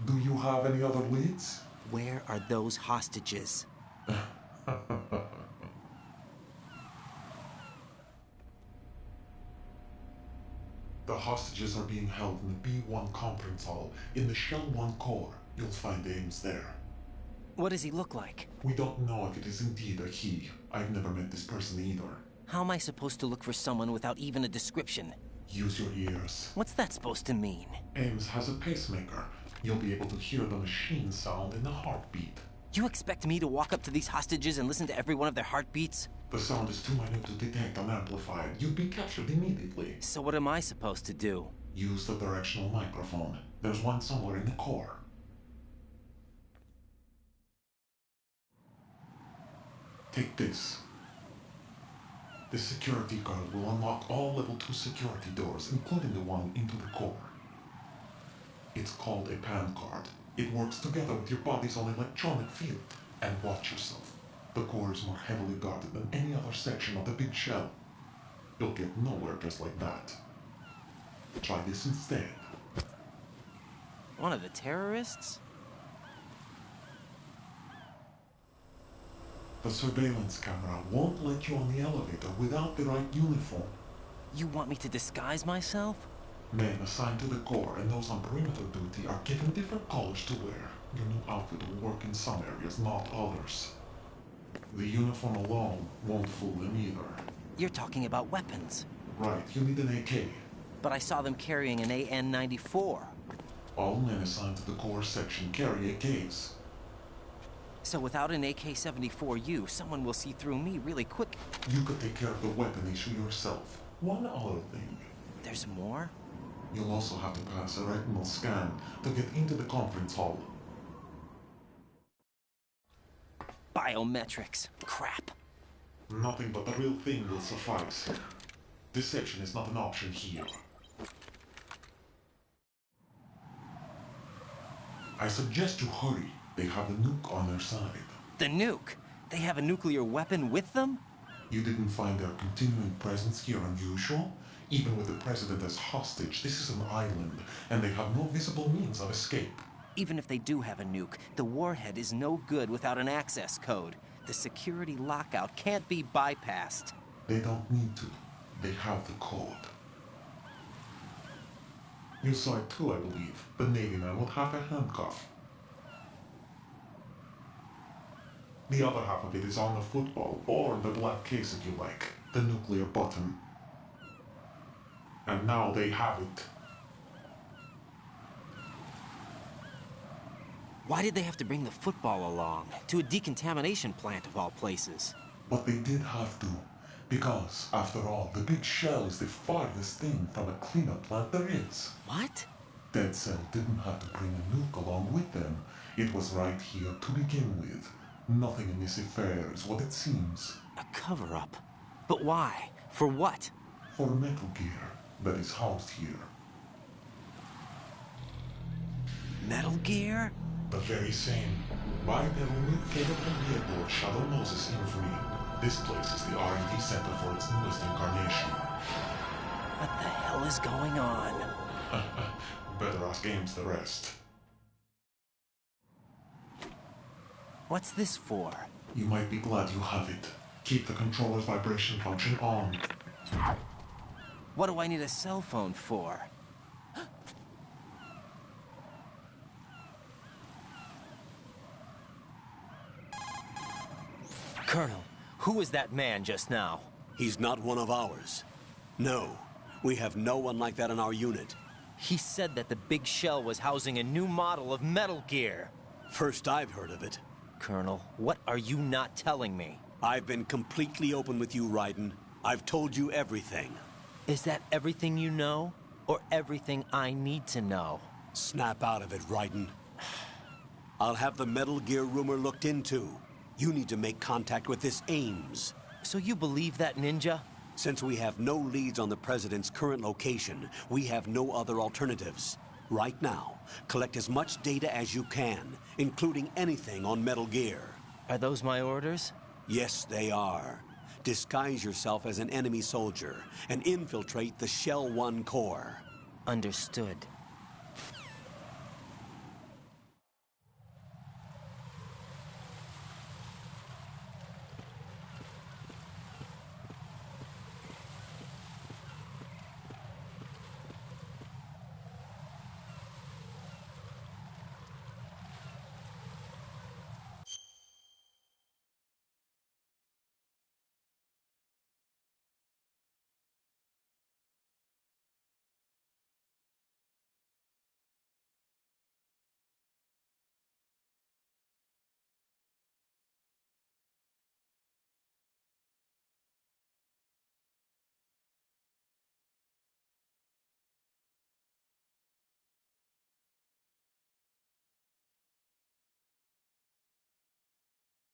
Do you have any other leads? Where are those hostages? The hostages are being held in the B1 conference hall in the Shell 1 core. You'll find Ames there. What does he look like? We don't know if it is indeed a he. I've never met this person either. How am I supposed to look for someone without even a description? Use your ears. What's that supposed to mean? Ames has a pacemaker. You'll be able to hear the machine sound in the heartbeat. You expect me to walk up to these hostages and listen to every one of their heartbeats? The sound is too minute to detect and amplify it. You'd be captured immediately. So what am I supposed to do? Use the directional microphone. There's one somewhere in the core. Take this. The security card will unlock all level 2 security doors, including the one into the core. It's called a PAN card. It works together with your body's own electronic field. And watch yourself. The core is more heavily guarded than any other section of the big shell. You'll get nowhere just like that. Try this instead. One of the terrorists? The surveillance camera won't let you on the elevator without the right uniform. You want me to disguise myself? Men assigned to the core and those on perimeter duty are given different colors to wear. Your new outfit will work in some areas, not others. The uniform alone won't fool them either. You're talking about weapons. Right, you need an AK. But I saw them carrying an AN-94. All men assigned to the core section carry AKs. So without an AK-74U, someone will see through me really quick. You could take care of the weapon issue yourself. One other thing. There's more? You'll also have to pass a retinal scan to get into the conference hall. Biometrics. Crap. Nothing but the real thing will suffice. Deception is not an option here. I suggest you hurry. They have the nuke on their side. The nuke? They have a nuclear weapon with them? You didn't find their continuing presence here unusual? Even with the president as hostage, this is an island, and they have no visible means of escape. Even if they do have a nuke, the warhead is no good without an access code. The security lockout can't be bypassed. They don't need to. They have the code. You saw it too, I believe. The Navy man with half a handcuff. The other half of it is on the football, or the black case if you like. The nuclear button. And now they have it. Why did they have to bring the football along? To a decontamination plant of all places. But they did have to. Because, after all, the big shell is the farthest thing from a cleanup plant there is. What? Dead Cell didn't have to bring a nuke along with them. It was right here to begin with. Nothing in this affair is what it seems. A cover-up? But why? For what? For Metal Gear that is housed here. Metal Gear? The very same. By the nuke-capable vehicle Shadow Moses infamy, this place is the R&D center for its newest incarnation. What the hell is going on? Better ask Ames the rest. What's this for? You might be glad you have it. Keep the controller's vibration function on. What do I need a cell phone for? Colonel, who was that man just now? He's not one of ours. No, we have no one like that in our unit. He said that the big shell was housing a new model of Metal Gear. First I've heard of it. Colonel, what are you not telling me? I've been completely open with you, Raiden. I've told you everything. Is that everything you know? Or everything I need to know? Snap out of it, Raiden. I'll have the Metal Gear rumor looked into. You need to make contact with this Ames. So you believe that ninja? Since we have no leads on the President's current location, we have no other alternatives. Right now, collect as much data as you can, including anything on Metal Gear. Are those my orders? Yes, they are. Disguise yourself as an enemy soldier and infiltrate the Shell 1 core. Understood.